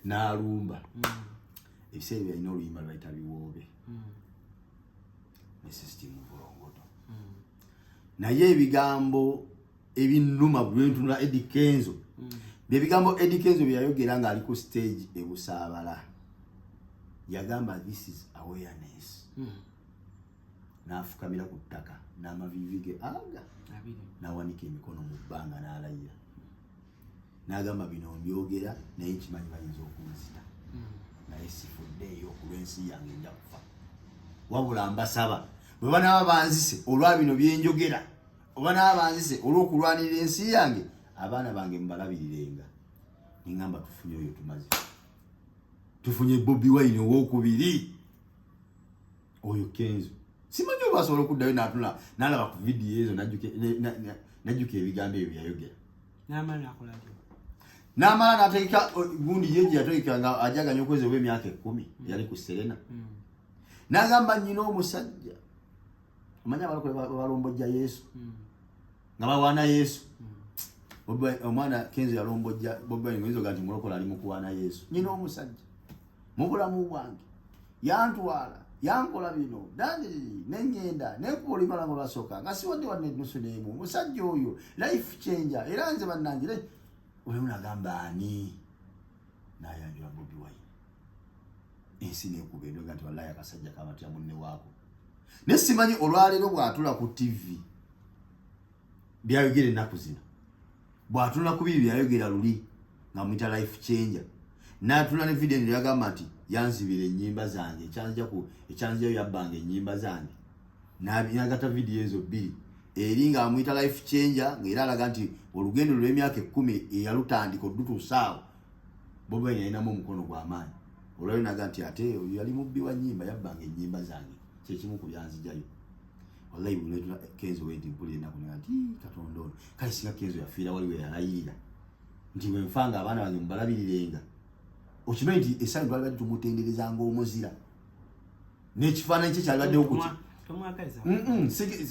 n'alumba ebiseera byalina oluyimba lwayita biwoobe ne system bulongoto naye ebigambo ebinuma bwentunula Eddie Kenzo byebigambo Eddie Kenzo byayogera nga ali ku stage ebusaabala yagamba this is awareness n'afukamira ku ttaka n'amavivi ge aga n'awanika emikono mu bbanga n'alayira n'agamba bino mbyogera naye nkimanyi bayinza okunzita naye sifuddeeyo okulw'ensi yange nja kufa wabula mbasaba bwe banaaba banzise olwa bino byenjogera oba naaba banzise olw'okulwanirira ensi yange abaana bange mbalabirirenga ningamba tufunye oyo tumaze tufunye Bobi Wine owokubiri oyo Kenzo simanyi oba asobola okuddayo n'atula n'alaba ku vidiyo ezo najjuka ebigambo ebyo byayogera n'amala n'ategeka gundi yeje yategeka nga ajaganya okwezi obw'emyaka 10 yali ku Serena n'agamba nnyina omusajja omanya balombojja Yesu nga bawaana Yesu omwana Kenzo yalombojja Bobi Wine ngoyinza ogaa nti mulokola ali mu kuwaana Yesu nnyina omusajja mu bulamu bwange yantwala yankola bino dani neŋŋenda nekuba oluyimala nga lwasooka nga siwadde wadde ennusu n'emu omusajja oyo life changer era nze bannange olemu nagamba ani nayanjula Bobi Wine ensi nekuba endoga nti wallahi akasajja kamatya munne waako ne simanyi olwaleero bw'atula ku TV byayogera ennaku zino bw'atula ku biri byayogera luli nga mwita life changer n'atula ne video yagamba nti yanzibira ennyimba zange ekyanzijayo yabbanga ennyimba zange n'agata video ezo bbiri eri nga amwita life changer ng'era alaga nti olugendo lw'emyaka 10 eyalutandika olutusaawo Bobi Wine yalinamu omukono gw'amaanyi olwaliro naga nti ate oyo yali mubbi wa nnyimba yabbanga ennyimba zange kyekimu ku byanzijayo wallahi bulwetula Kenzo wenti mpulira ennaku naga nti Katonda ono kale singa Kenzo yafiira waliwe yalayirira nti wenfanga abaana bange mubalabirirenga okimanyi nti essanyu twali badde tumutenderezanga omuzira n'ekifaananyi kye kyalibaddewo kuti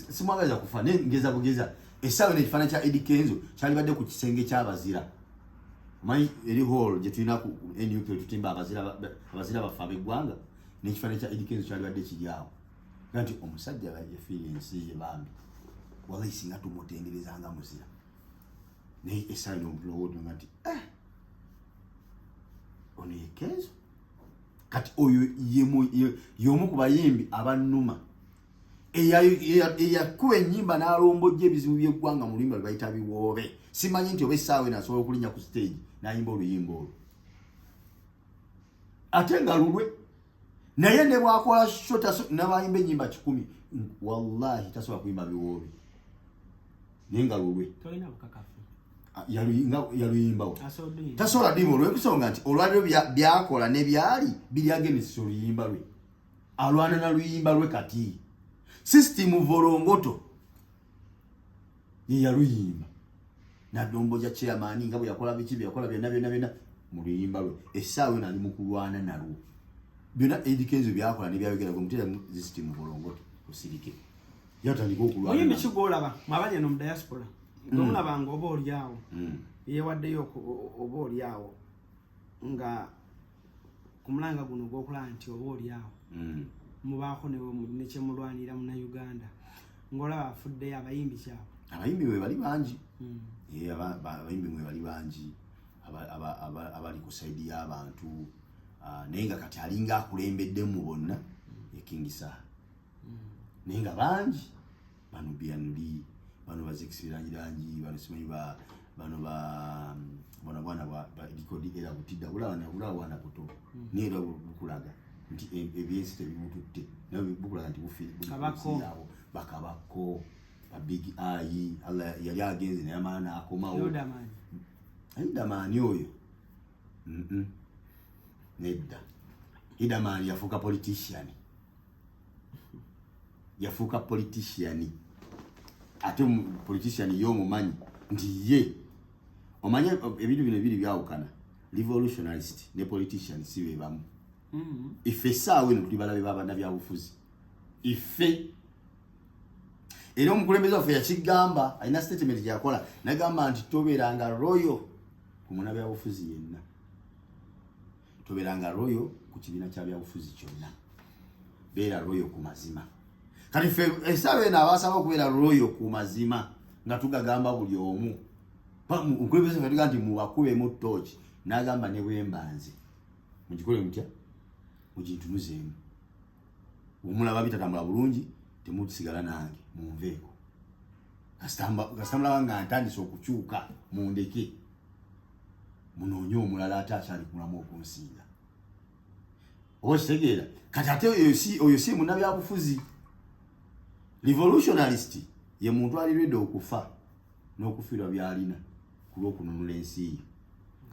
simwagaliza kufa ngeza bugeza essaawe n'ekifaananyi kya Eddie Kenzo kyalibadde ku kisenge ky'abazira omanyi eri hall gye tulina ku NUP tutimba abazira bafe ab'eggwanga n'ekifaananyi kya Eddie Kenzo kyalibadde kiri awo nga nti omusajja yafiira ensi ye bambi wallahi singa tumutenderezanga muzira naye essaawe n'omulowooza nga nti ono ye Kenzo kati oyo y'omu ku bayimbi abannuma eyakuba ennyimba n'alombojja ebizibu by'eggwanga mu luyimba lwe bayita biwoobe. Simanyi nti oba essaawa eno asobola okulinnya ku stage n'ayimba oluyimba olwo ate nga lulwe, naye ne bwakola sho n'abayimba ennyimba 10 wallahi tasobola kuyimba biwoobe naye nga lulwe yaluyimbawo tasobola dima olw'ensonga nti olwaliro byakola ne byali biri agenesisa oluyimba lwe, alwana na luyimba lwe. Kati system volongoto ye yaluyimba nadomboja chairman nga bwe yakola biki byakola byonna mu luyimba lwe, essaawa eno ali mu kulwana nalwo byonna edikenzo byakola ne byayogera ku mutera system volongoto osirike yatandika okulwana. Oyimbi kigolaba mwabanye no mu diaspora ngomulabanga oba oliawo yewaddeyo oba oliawo nga kumulanga guno gwokulaba nti oba oliawo mubaako ne kyemulwanira mu Uganda ngolaba afuddeyo abayimbi kyabo. Abayimbi bwe bali bangi abayimbi bwe bali bangi abali ku saidi y'abantu naye nga kati alinga akulembeddemu bonna ye King Sir naye nga bangi bano Bianuli bano bazekisirangirangi bano simanyi bano bwana ba likodi era butidda bulawana buto nera bukulaga nti ebyensi tebimututte nawe bukulaga nti bufirabo bakabako a big eye Allah yali agenze naye amaana akomawo Idamani oyo nedda Idamani yafuuka politician ate politician y'omumanyi nti ye omanye ebintu bino biri byawukana revolutionarist ne politician si be bamu. Ife saawe no tulibala be baba na byabufuzi ife era omukulembeze waffe yakigamba alina statement yakola nagamba nti toberanga royal ku muna byabufuzi yenna, toberanga royal ku kibiina kya byabufuzi kyonna, beera royal ku mazima. Kati ffe essaawa eno abasaba okubeera royal ku mazima nga tugagamba buli omu omukulembeze fatuga nti mubakubemu torch n'agamba ne bwembanze mugikole mutya mugintunuzeemu omulaba bitatambula bulungi temusigala nange munveeko kasitambula nga ntandise okukyuka mundeke munoonye omulala ate akyali kumulamu okunsinga oba kitegeera. Kati ate oyo si munnabyabufuzi. Revolutionarist ye muntu alirwedde okufa n'okufiirwa byalina ku lw'okununula ensi ye.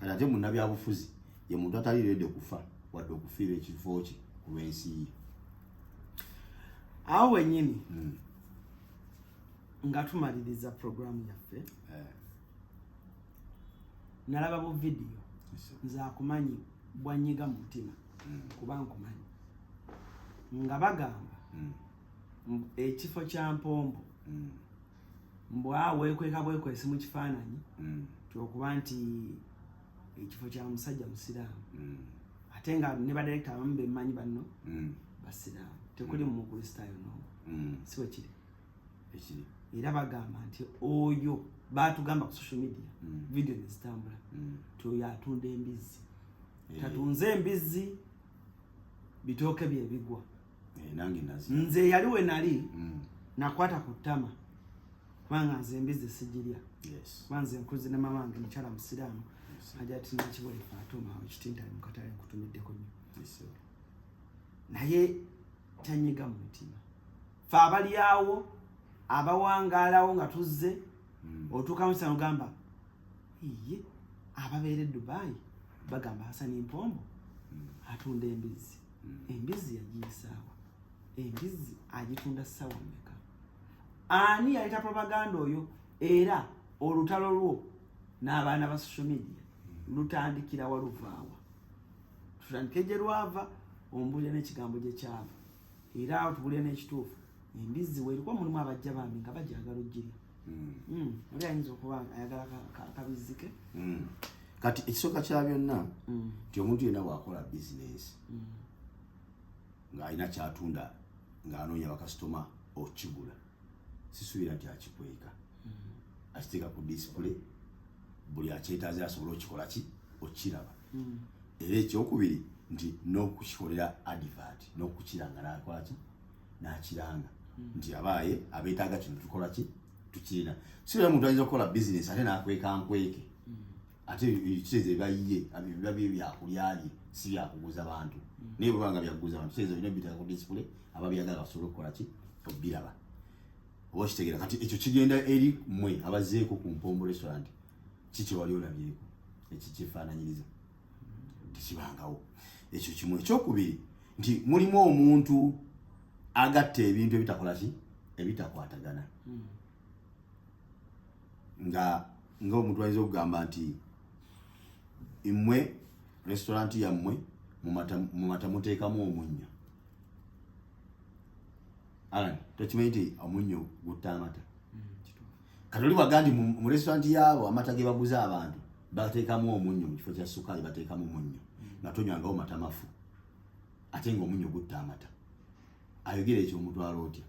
Kati ate munnabyabufuzi ye muntu atalirwedde okufa wadde okufiirwa ekifo kye ku lw'ensi ye. Awo wennyini nga tumaliriza programu yaffe nalaba bu video nze akumanyi bwanyiga mu mutima kuba nkumanyi nga bagamba ekifo kya Mpombo mbwaweekweka bwekwesi mu kifaananyi kyokuba nti ekifo kya musajja musiraamu ate nga ne badirekita abamu bemmanyi banno basiraamu tekuli mu mukristaayo n'omu si we kiri ekiri. Era bagamba nti oyo baatugamba ku social media video nezitambula ti oyo atunda embizzi tatunze embizzi bitooke bye bigwa. Nze yali we nali nakwata ku ttama kubanga nze embizzi sigirya kuba nze nkuze ne mama wange mukyala musiraamu ajja ati nakibole Fatuma ekitintali mu katale nkutumiddeko nnyo naye tanyiga mu mutima. Fe abali awo abawangaalawo nga tuzze otuuka mu kisano gamba iye ababeera Dubai bagamba Hassan Mpombo atunda embizzi. Embizzi yagiyisaawa, embizzi agitunda ssaawa mmeka? Ani yaleta propaganda oyo? Era olutalo lwo n'abaana ba social media lutandikira waluvaawa. Tutandike gye lwava ombulira n'ekigambo gye kyava era awo tubulira n'ekituufu. Embizzi weerikuba mulimu abajja bambi nga bajagala ogirya. Oli ayinza okuba ayagala akabizzi ke. Kati ekisooka kya byonna nti omuntu yenna bw'akola bizinensi ng'alina kyatunda ng'anoonya bakasitoma okigula sisuubira nti akikweka akiteeka ku display buli akyetaaze asobole okikola ki okiraba. Era ekyokubiri nti n'okukikolera advert n'okukiranga nakolaki nakiranga nti abaaye abeetaaga kino tukola ki tukirina sira muntu ayinza okukola business ate nakweka nkweke ate ekiteezo ebayiye biba byakulyalye si byakuguza bantu naye bwebanga byakuguza bantu kiteezo bino biteeka ku display ababyagala basobole okukola ki obiraba oba kitegeera kati ekyo kigenda eri mmwe abazeeko ku Mpombo restaurant kiki wali olabyeko ekikyefaananyiriza tekibangawo ekyo kimu ekyokubiri nti mulimu omuntu agatta ebintu ebitakola ki ebitakwatagana nga omuntu ayinza okugamba nti mmwe restaurant yammwe mu mata muteekamu omunnyo tokimanyi nti omunnyo gutta amata kati oli waga nti mu restaurant yaabo amata ge baguza abantu bateekamu omunnyo mu kifo kya sukaali bateekamu omunnyo nga tonywangawo mata mafu ate nga omunnyo gutta amata ayogera ekyo omutwalo otya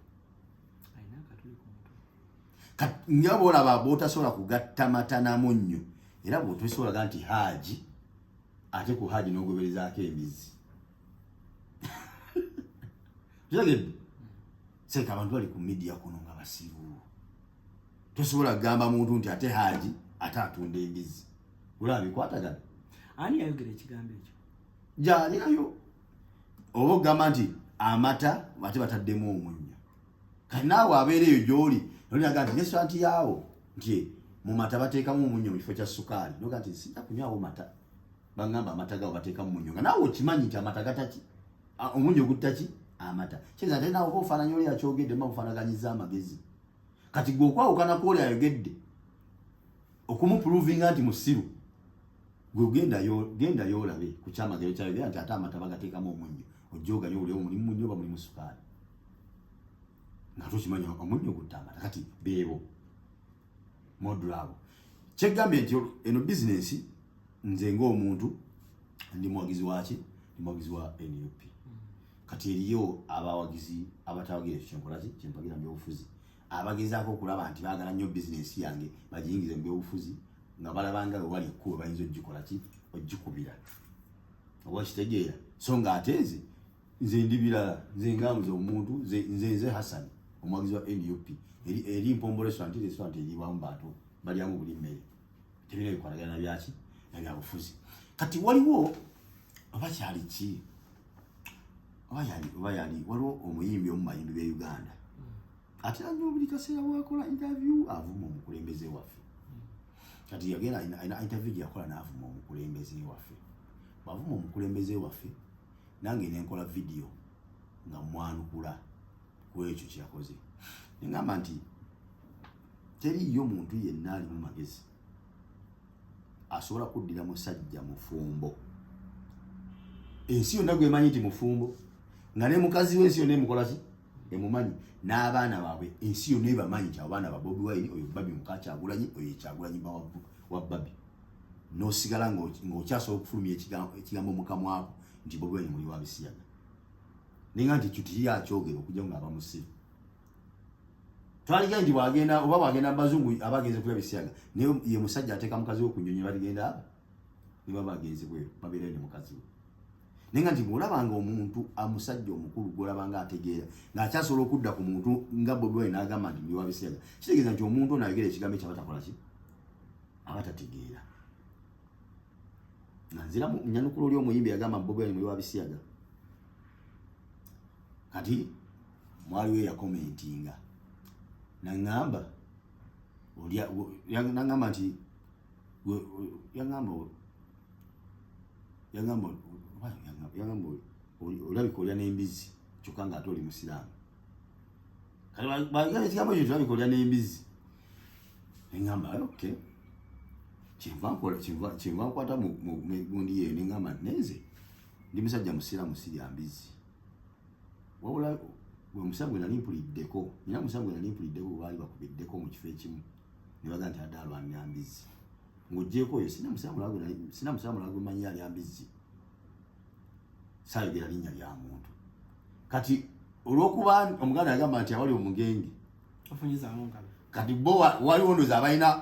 nga bwolaba bw'otasobola kugatta mata na munnyo era bw'otosobolaga nti haaji ate ku haaji n'ogoberezaako emizzi kiragedde seka abantu bali ku media kuno nga basiru tosobola kugamba muntu nti ate haaji ate atunda embizi olaba bikwatagana ani yayogera ekigambo ekyo jalinayo oba okugamba nti amata ate bataddemu omunnyo kati naawe abeera eyo gy'oli nolinaga nti restaurant yaawo nti mu mata bateekamu omunnyo mu kifo kya sukaali noga nti sijja kunywawo mata bagamba amata gawo bateekamu omunnyo nga naawe okimanyi nti amata gataki omunnyo guttaki amata kyenza ate naawe ofaananya oli akyogedde ma bufaanaganyiza amagezi kati gwe okwawukana kwoli ayogedde okumupuluvinga nti musiru gwe genda yoolabe ku kyamagero kyayogera nti ate amata bagateekamu omunnyo ojja oganya oli mulimu munnyo oba mulimu sukaali nga tokimanya omunnyo gutta amata kati beebo modulu abo kyegambye nti eno bizinesi nze ng'omuntu ndi muwagizi waki ndi muwagizi wa NUP kati eriyo abawagizi abatawagira ekyo kyenkolaki kyempagira mu byobufuzi abagezaako okulaba nti baagala nnyo bizinesi yange bagiyingize mu byobufuzi nga balabanga we wali ekkubo bayinza ogikola ki ogikubira oba kitegeera so nga ate nze ndi birala nze ngamuze omuntu nze Hassan omuwagizi wa NUP eri Mpombo restaurant eriwamu bantu balyamu buli mmere tebina bikwatagana byaki nabyabufuzi kati waliwo oba kyali ki oba yali waliwo omuyimbi omumayimbi b'e Uganda ate nnyo buli kaseera bwakola interview avuma omukulembeze waffe kati yagenda ayina interview gyeyakola n'avuma omukulembeze waffe bwavuma omukulembeze waffe nange nenkola video nga mwanukula ku ekyo kyakoze neŋŋamba nti teriyo muntu yenna ali mu magezi asobola kuddira musajja mufumbo ensi yonna gwemanyi nti mufumbo nga ne mukazi w'ensi yonna emukola ki emumanyi n'abaana baabwe ensi yonna ebamanyi nti abaana ba Bobi Wine oyo Babi muka Kyagulanyi oyo Kyagulanyi wa Babi n'osigala ng'okyasobola okufulumya ekigambo mukamwako nti Bobi Wine muli wa Bisiyaga nenga nti ekyo tiyakyogera okujja nga abamusiru twaliga nti bwagenda bazungu abagenze kulya Bisiyaga naye ye musajja ateeka mukazi we ku nnyonyi baligenda aba ne baba bagenze bweru babeerayo ne mukazi we nenga nti bw'olabanga omuntu amusajja omukulu gw'olabanga ategeera ng'akyasobola okudda ku muntu nga Bobi Wine n'agamba nti muli wa Bisiyaga kitegeeza nti omuntu ono ayogera ekigambo ekyabatakola ki abatategeera nga nzira nyanukulu oli omuyimbi yagamba Bobi Wine muli wa Bisiyaga kati mwaliwo eyakomentinga naŋŋamba naŋŋamba nti yagamba olabika olya n'embizi kyokka nga ate oli musiraamu kati bagamba ekigambo ekyo tulabika olya n'embizi neŋŋamba okay kyenva nkwata mu gundi yeeyo neŋŋamba nenze ndi musajja musiraamu sirya mbizi wabula gwe musango nali mpuliddeko nina musango nali mpuliddeko baali bakubiddeko mu kifo ekimu ne baga nti adde alwanira mbizi ng'oggyeko oyo sina musango lagwe manyi ali ambizi saayogera linnya lya muntu kati olw'okuba omuganda yagamba nti awali omugenge kati bo waliwo ndooza abalina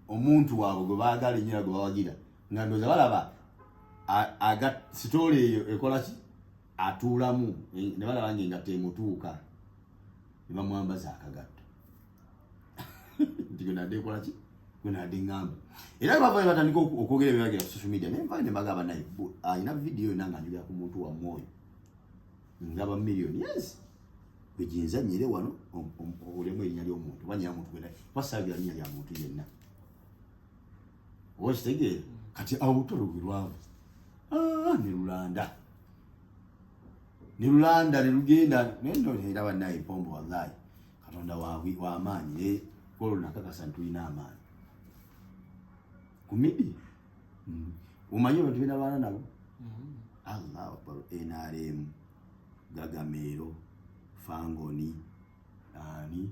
omuntu waabwe gwe baagala ennyo gwe bawagira nga ndooza balaba aga story eyo ekola ki atuulamu ne balaba ng'engatto emutuuka ne bamwambaza akagatto nti gwenadde ekola ki gwenadde ngamba era bavayo batandika okwogera ebyagera ku social media nenvayo ne bagamba naye alina vidiyo yonna nga njogera ku muntu wa mwoyo ngaba miliyoni yes bwejinza nyere wano olemu erinnya ly'omuntu oba nyera muntu gwena wasaabira linnya lya muntu yenna oba kitegeera kati awutolo gwe lwava ne lulanda ne lugenda nendo era bannaye pombo wallahi katonda w'amaanyi kolo nakakasa ntulina amaanyi kumidi umanyi abantu bena baana nabo Allahu Akbar NRM Gagamero Fangoni ani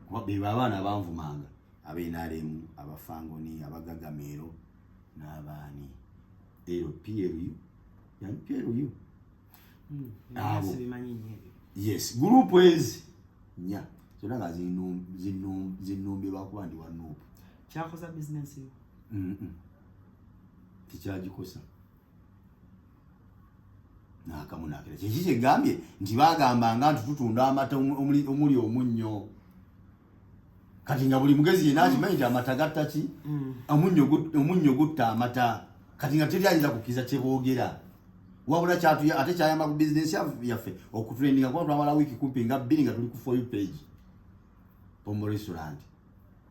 kuba be abaana banvumanga abenaremu abafangoni abagagamero n'abaani PLU yani PLU yes group ezi nya zona nga zinumbirwa kuba ndi wanuupu kyakoza business yo tikyagikosa nakamunakira kiki kyegambye nti bagambanga nti tutunda amata omuli omunnyo kati nga buli mugezi yenna akimanyi nti amata gatta ki omunnyo gutta amata kati nga teryayinza kukkiriza kyeboogera wabula ate kyayamba ku bizinesi yaffe okutrendinga kuba twamala wiiki kumpi nga 2 nga tuli ku for you page Pombo restaurant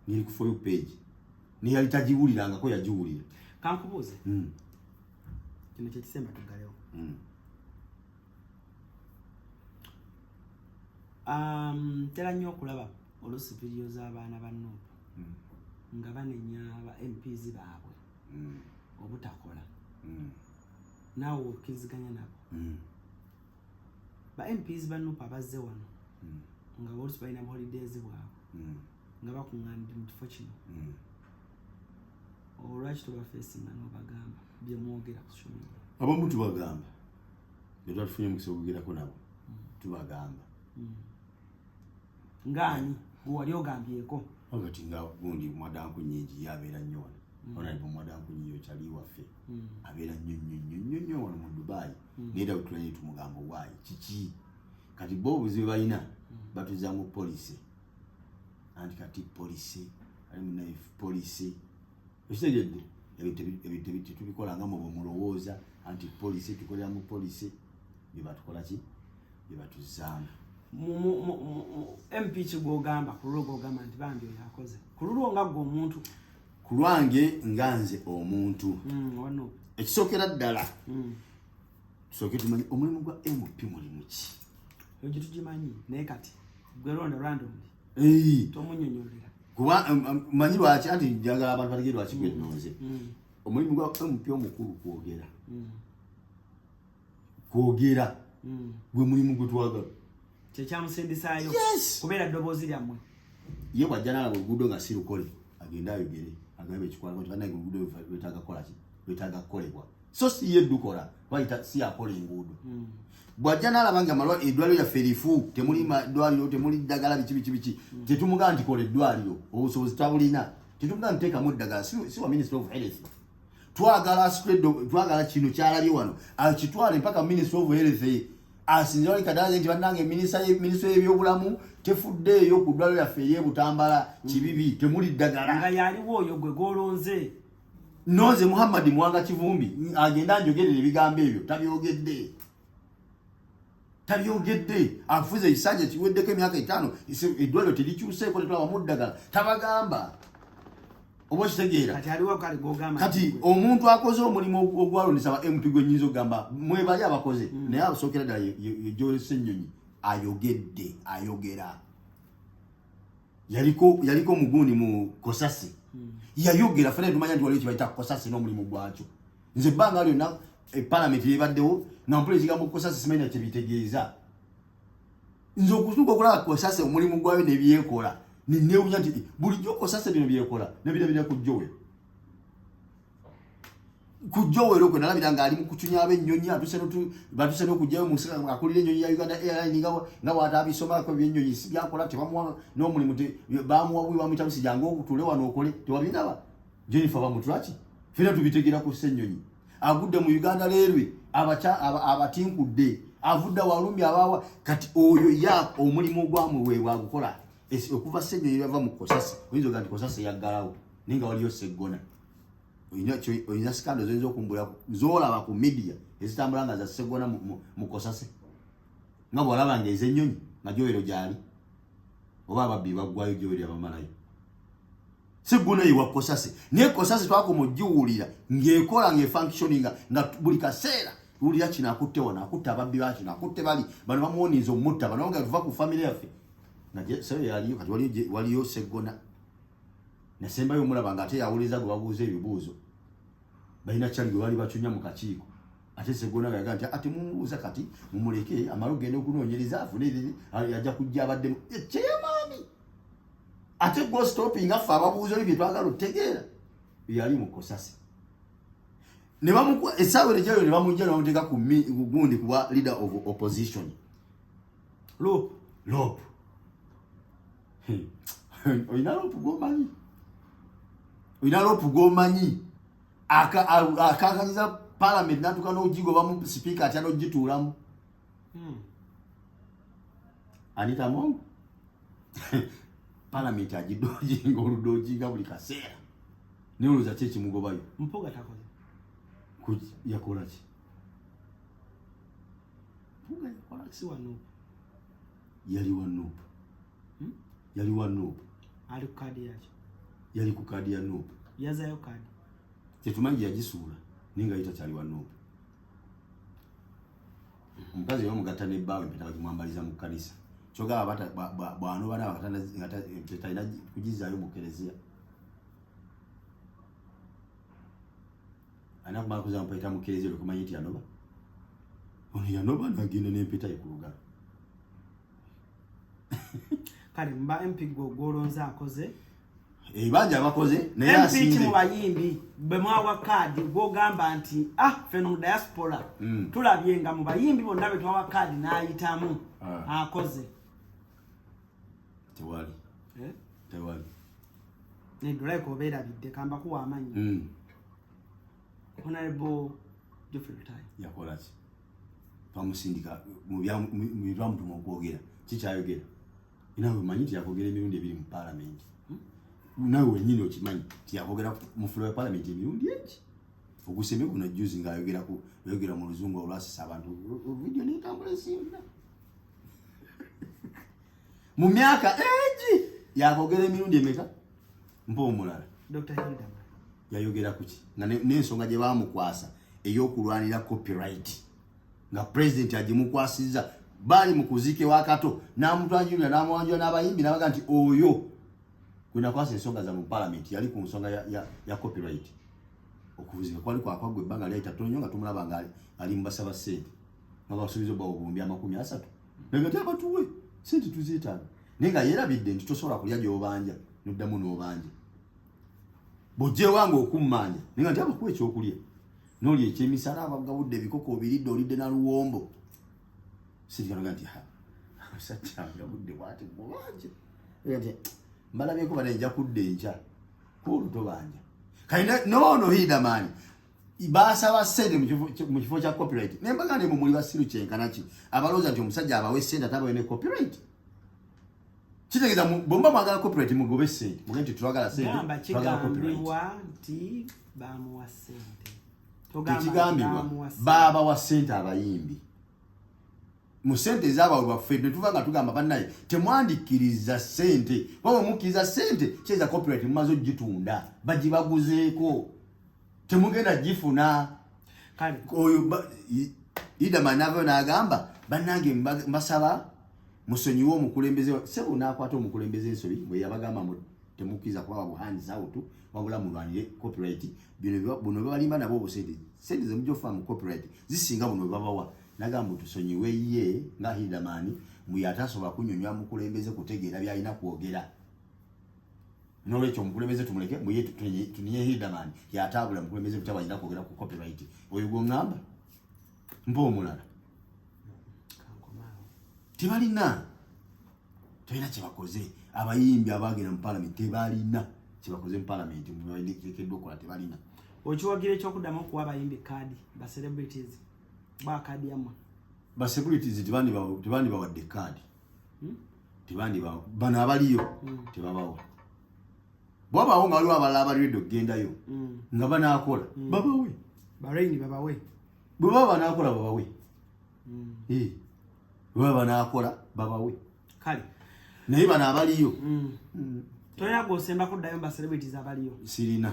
nili ku for you page ni yali tagiwulirangako yagiwulira kankubuuze kino kyekisemba tugalewo tera nnyo okulaba oluusi vidiyo z'abaana ba Nuupu nga banenya aba MPs baabwe obutakola naawe okkiriziganya nabo ba MPs ba Nuupu abazze wano nga oluusi balina holidays bwabwe nga bakuŋŋaanidde mu kifo kino olwaki tobafeesinga n'obagamba bye mwogera ku social media abamu tubagamba bye twatufunye omukisa okugerako nabo tubagamba ngani wali ogambyeko wakati nga gundi mwadanku nyingi yabeera nnyo wano onalipo mwadanku nyingi kyali waffe abeera nnyo wano mu Dubai naye tulanye tumugambo waayi kiki kati bo obuzibu balina batuzaamu polisi anti kati polisi ali munaye polisi okitegedde ebintu tubikola nga mubo mulowooza anti polisi tukolera mu polisi bye batukola ki bye batuzaamu MP kigogamba ku lulwo gogamba nti bambi oyo akoze ku lulwo nga gwe omuntu ku lwange nga nze omuntu wano ekisookera ddala tusooke tumanyi omulimu gwa MP mulimu ki eyo gye tugimanyi naye kati gwe londa randomly tomunyonyolera kuba manyi lwaki anti njagala abantu bategere lwaki gwe nnoze omulimu gwa MP omukulu kwogera gwe mulimu gwe twagala kyekyamusindisaayo kubeera ddoboozi lyammwe ye bwajja nalaba oluguudo nga si lukole agenda ayogere agambe ekikolako nti banaye oluguudo lwetaaga kukola ki lwetaaga kukolebwa so si ye ddukola bayita si akola enguudo bwajja nalaba nga amalwa eddwaliro yaffe erifu temuli madwaliro temuli ddagala biki tetumugamba nti kola eddwaliro obusobozi tabulina tetumugamba nteekamu eddagala si wa Ministry of Health twagala kino kyalabye wano akitwale mpaka Ministry of Health asinzira oli kadalaze nti bannange minisitule y'ebyobulamu tefuddeeyo ku ddwaliro yaffe ery'Ebutambala kibibi temuli ddagala nga yaliwo oyo gwe golonze noze Muhammad Mwanga Kivumbi agenda njogerera ebigambo ebyo tabyogedde afuze ekisanja kiweddeko emyaka 5 eddwaliro terikyuseeko tetwabamu ddagala tabagamba oba kitegeera kati omuntu akoze omulimu ogwalondesa ba MP gwe nnyinza okugamba mwebali abakoze naye abasookera ddala Joel Ssenyonyi ayogera yaliko omuguuni mu Kosasi yayogera fena tumanya nti waliwo kibayita Kosasi n'omulimu gwakyo nze ebbanga lyonna epalamenti yebaddewo nga mpula ekigambo Kosasi simanyi na kyebitegeeza nze okutuuka okulaba Kosasi omulimu gwayo nebyekola ninewunya nti bulijjo Kosasi bino byekola nebirabira ku Joel okwe nalabira nga ali mu kucunya ab'ennyonyi batuse n'okugyayo mu nsika akulira ennyonyi ya Uganda Airline nga bw'ataabisomako by'ennyonyi si byakola tebamuwa n'omulimu bamuwa bwe bamuyita busijja ng'okutule wano okole tewabiraba Jennifer bamutulaki fena tubitegeera ku Ssenyonyi agudde mu Uganda Railway abatinkudde avudda walumbi abawa kati oyo ya omulimu gwamuweebwa gukola okuva Ssenyonyi yava mu Kosasi oyinza ogamba Kosasi yaggalawo ninga waliyo Seggona oyina scandal zoyinza okumbula zoolaba ku media ezitambula nga za Seggona mu Kosasi nga bw'olaba nga ez'ennyonyi nga Joero gyali oba ababbi baggwayo Joero abamalayo Seggona yiwa Kosasi naye Kosasi twakumugiwulira ng'ekola ng'efunctioninga nga buli kaseera ulira kino akutte wano akutte ababbi bakino akutte bali bano bamuwoniza omutta bano nga tuva ku family yaffe nga seyo yaliyo kati waliyo Seggona nasembayo omulaba nga ate yawuliza gwe babuuza ebibuuzo balina kyali gwe bali bacunya mu kakiiko ate Seggona yaga nti ate mumubuuza kati mumuleke amala ogenda okunoonyereza afune yajja kujja abaddemu kyeyamaani ate go stopping affe ababuuza oli bye twagala otegeera yali mu Kosasi ne bamukwa essaawa erejjayo ne bamujja ne bamuteeka ku gundi kuba leader of opposition Lope oyina Lope gwomanyi akakanyiza parliament natuka n'ogigo bamu speaker atya n'ogituulamu Anita Mongo parliament agidojinga oludojinga buli kaseera neolowooza ki ekimugobayo Mpuuga takoze yakola ki Mpuuga yakola si wano yali wa Nuupu ali ku kaadi yakyo yali ku kaadi ya Nuupu yazayo kaadi tetumanyi yagisuula ninga yita kyali wa Nuupu omukazi yamugatta n'ebbaawe empeta bakimwambaliza mu kkanisa kyogaba bwano bana talina kugizaayo mu kereziya anakumala kuza mpeta mu kereziya okumanyi nti yanoba ono yanoba nagenda n'empeta ye ku lugalo kale mba MP gwolonza akoze ebanja abakoze naye asinze mu bayimbi bwe mwawa kaadi gwogamba nti feno mu diaspora tulabye nga mu bayimbi bonna be twawa kaadi n'ayitamu akoze tewali nedulayi kobeerabidde kamba kuwa amanyi Honorable Geoffrey Rutahi yakola ki twamusindika mu byamutuma okwogera kikyayogera nawe omanyi nti yakogera emirundi ebiri mu parliament nawe wenyini okimanyi nti yakogera mu floor ya parliament emirundi eki oguseme guno juzi ng'ayogera mu luzungu olwasisa abantu video n'etambula esiina mu myaka egi yakogera emirundi emeka mpa omulala Dr. Hilda yayogera kuki nga n'ensonga gye baamukwasa ey'okulwanira copyright nga president agimukwasizza bali mu kuziike wakato n'amutwanjulira n'amuwanjula n'abayimbi n'abaga nti oyo gwe nakwasa ensonga za mu parliament yali ku nsonga ya copyright okuzika kwali kwakwagwa ebbanga lyayita tonyo nga tumulaba nga ali mu basaba ssente nga basuubiza obba obuwumbi 30 naye nga abatuwe ssente tuzeetaaga naye nga yeerabidde nti tosobola kulya gy'obanja n'oddamu n'obanja bw'ojjeewanga okummanja naye nga nti abakuwa ekyokulya n'oli ekyemisala abagabudde ebikoko obiridde olidde na luwombo sirikanoga nti musajjanga budde bwati bwanje nti mbalabyeko bana enja kudde enkya kuoluto banja kayina noono hidamani basaba ssente mu kifo kya copyright naye mbaga ne mumuli basiru kyenkanaki abalooza nti omusajja abawe ssente atabawe ne copyright kitegeeza bomba mwagala copyright mugobe ssente muge nti twagala ssente twagala copyright nti bamuwa ssente tekigambibwa baaba wa ssente abayimbi mu ssente ez'abawe baffe ne tuva nga tugamba bannaye temwandikkiriza ssente baba mukkiriza ssente kyeza copyright mumaze ogitunda bagibaguzeeko temugenda gifuna oyo Idama navayo n'agamba bannange mbasaba musonyiwe omukulembeze sebo n'akwata omukulembeze ensobi bwe yabagamba temukkiriza kuba buhands out wabula mulwanire copyright buno balimba nabo obusente sente zemujofa mu copyright zisinga buno babawa nagamba tusonyiwe ye nga Hidamani muyatasobola kunyonywa mukulembeze kutegeera byalina kwogera n'olwekyo omukulembeze tumuleke muye tuniye Hidamani yatabula mukulembeze kutabanyina kwogera ku copyright oyo gw'oŋŋamba mpa omulala tebalina kyebakoze abayimbi abagenda mu parliament tebalina kyebakoze mu parliament mwekeddwa okukola tebalina okiwagira ekyokuddamu okuwa abayimbi kaadi ba celebrities ba kaadi yamwe ba celebrities tebandi bawadde kaadi tebandi bano abaliyo tebabawo bwabaawo nga waliwo abalala abaliredde okugendayo nga banaakola babawe baraini babawe bwe baba banaakola babawe bwe baba banaakola babawe kale naye bano abaliyo toya gosemba kuddayo ba celebrities abaliyo sirina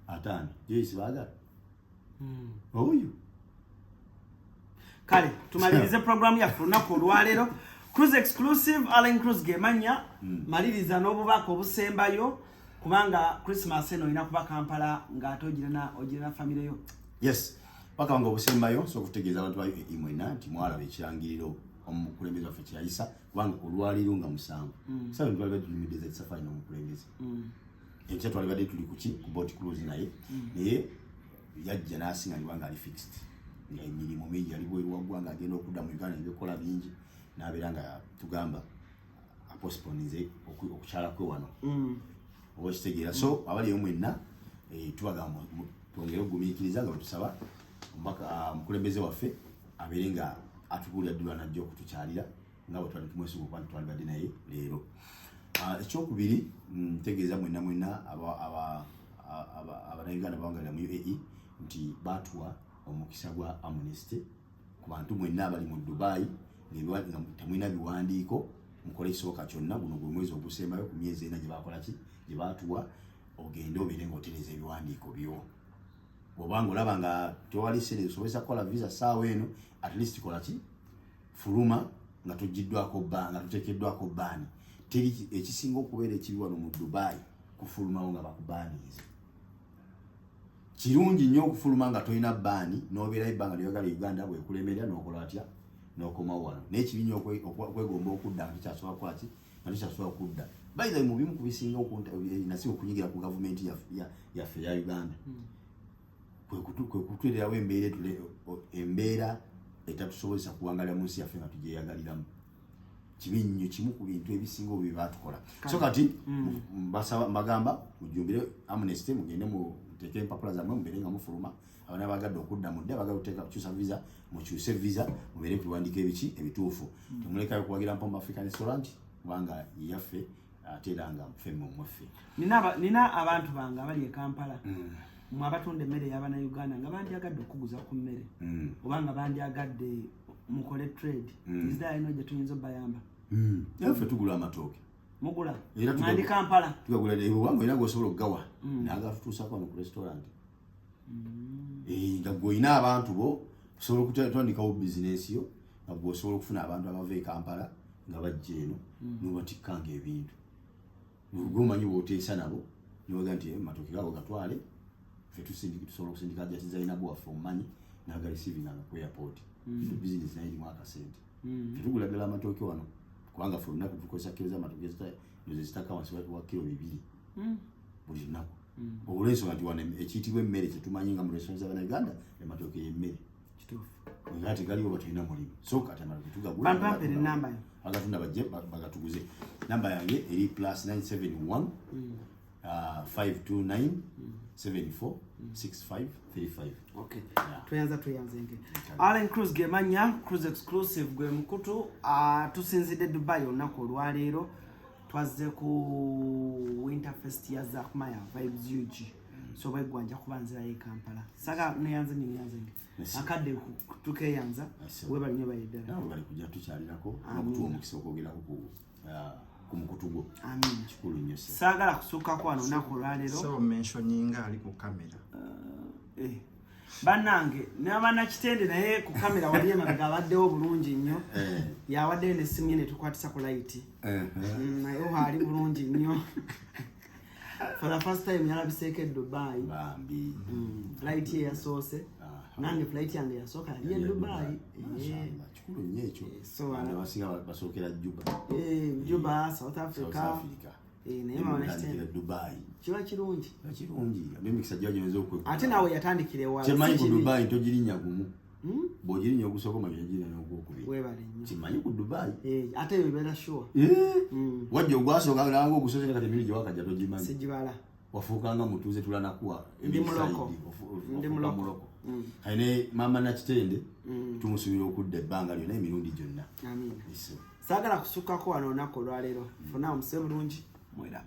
atani Joyce baagala oyo kale tumalirize program ya lunaku olwaleero Cruise exclusive Allen Cruz gemanya maliriza n'obubaka obusembayo kubanga Christmas eno ina kuba Kampala nga ogirana family yo. Yes, paka ngo obusembayo so kutegeeza abantu bayo imwena nti mwala bekirangiriro omukulembeze waffe Kirayisa kubanga olwaliro nga musanvu. Sasa ntwali badu limideze safari n'omukulembeze. Ekyo twali badu tuli kuki ku boat cruise naye yajja nasinga libanga ali fixed. Ya emirimu mingi ali bweru wagwanga agenda okudda mu Uganda ebikola bingi. Nabiranga tugamba apostponize okuchala kwe wano obakitegeera so abali omwenna tubagamba twongere ogumikiriza nga tusaba mbaka mukulembeze waffe aberenga atugulira ddula najjo okutukyalira nga bwe twali tumwesuka kwa twali badde naye leero ekyokubiri ntegeeza mwenna abanayuganda bawangalira mu UAE nti batuwa omukisa gwa amnesty ku bantu mwenna abali mu Dubai nga temwina biwandiiko mukole ekisooka kyonna guno gwe mwezi ogusembayo ku myezi ena gye bakola ki gye baatuwa ogende obeere ng'otereza ebiwandiiko byo bw'obanga olaba nga tewali sente zisobozesa kukola visa saawa eno at least kola ki fuluma nga togiddwako nga tuteekeddwako baani teri ekisinga okubeera ekiri wano mu Dubai kufulumawo nga bakubaaniiza kirungi nnyo okufuluma nga tolina baani n'obeerayo ebbanga ly'oyagala Uganda bwekulemerera n'okola atya n'okomawo wano naye kibinya okwegomba okudda nga tukyasobola kukola ki nga tukyasobola okudda bayiza mu bimu ku bisinga nasi okunyigira ku gavumenti yaffe ya Uganda kwe kutwerawo embeera etatusobozesa kuwangalira mu nsi yaffe nga tugyeyagaliramu kibi nnyo kimu ku bintu ebisinga obyo batukola so kati mbagamba mujumbire amnesty mugende muteeke empapula zammwe mubeere nga mufuluma abana bagadde okudda mudde bagala okuteeka kukyusa visa mukyuse visa mubeere kubiwandiika ebiki ebituufu temulekayo kuwagira Mpombo African Restaurant kubanga yaffe ate era nga ffemme omwaffe nina abantu bange abali e Kampala mwe abatunda emmere y'Abannayuganda nga bandyagadde okuguza ku mmere obanga bandyagadde mukole trade izida ino gye tuyinza obbayamba yaffe tugula amatooke mugula mwandi Kampala tugagula ebiwango era gwosobola okugawa n'agatutuusako wano ku restaurant nga gw'olina abantu bo osobola okutandikawo bizinesi yo nga gw'osobola okufuna abantu abava e Kampala nga bajja eno n'obatikkanga ebintu gw'omanyi bw'oteesa nabo niwaga nti matooke gaabo gatwale ffe tusobola okusindika jatizalina bwaffe omumanyi n'agalisiivinganga ku airport bizinesi naye erimu akasente ffe tugula ddala amatooke wano kubanga ffe olunaku tukozesa kilo z'amatooke zezitaka wansi wa kilo 2 buli lunaku olw'ensonga nti wano ekiyitibwa emmere kyetumanyi nga mu restaurant z'Abannayuganda amatooke y'emmere nga tegaliwo batulina mulimu so kati amatooke tugagula agatunda bajje bagatuguze namba yange eri +971 529 74 6535 okay tuyanzenge Allen Cruz gemanya Cruise exclusive gwe mukutu tusinzidde Dubai olunaku olwaleero twaze ku Winterfest ya Zakmaya vibes huge so bagwanja kubanzira e Kampala saka neyanze akadde tukeyanza weba nnyo bayidala nawe bali kujja tukyalirako okutuwa omukisa okwogera ku mukutugo amin kikulu nnyo sagala kusuka kwa olunaku olwaleero so mentioninga ali ku kamera banange n'abana kitende naye ku kamera wali emabega abaddewo bulungi nnyo yawaddeyo n'essimu ye ne tukwatisa ku light naye ali bulungi nnyo for the first time yalabiseeko e Dubai light ye yasoose nange flight yange yasooka yali e Dubai kikulu nnyo ekyo abasinga basookera Juba South Africa naye mabana kitende Dubai kiba kirungi emikisa gyagenza ate naawe yatandikira ewala kimanyi ku Dubai togirinya gumu bw'ogirinya ogusooka manyi ogirinya n'ogwokubiri webale nnyo kimanyi ku Dubai ate ebibeera sure wajja ogwasooka nanga ogusoose kati emiri gye wakajja togimanyi sigibala wafuukanga mutuuze tulanakuwa Ndi muloko. Ndi muloko. Aine mama Nakitende tumusuubira okudda ebbanga lyonna emirundi gyonna. Amina. Saagala kusukako wano olunaku olwaleero. Funa omuse bulungi mwera.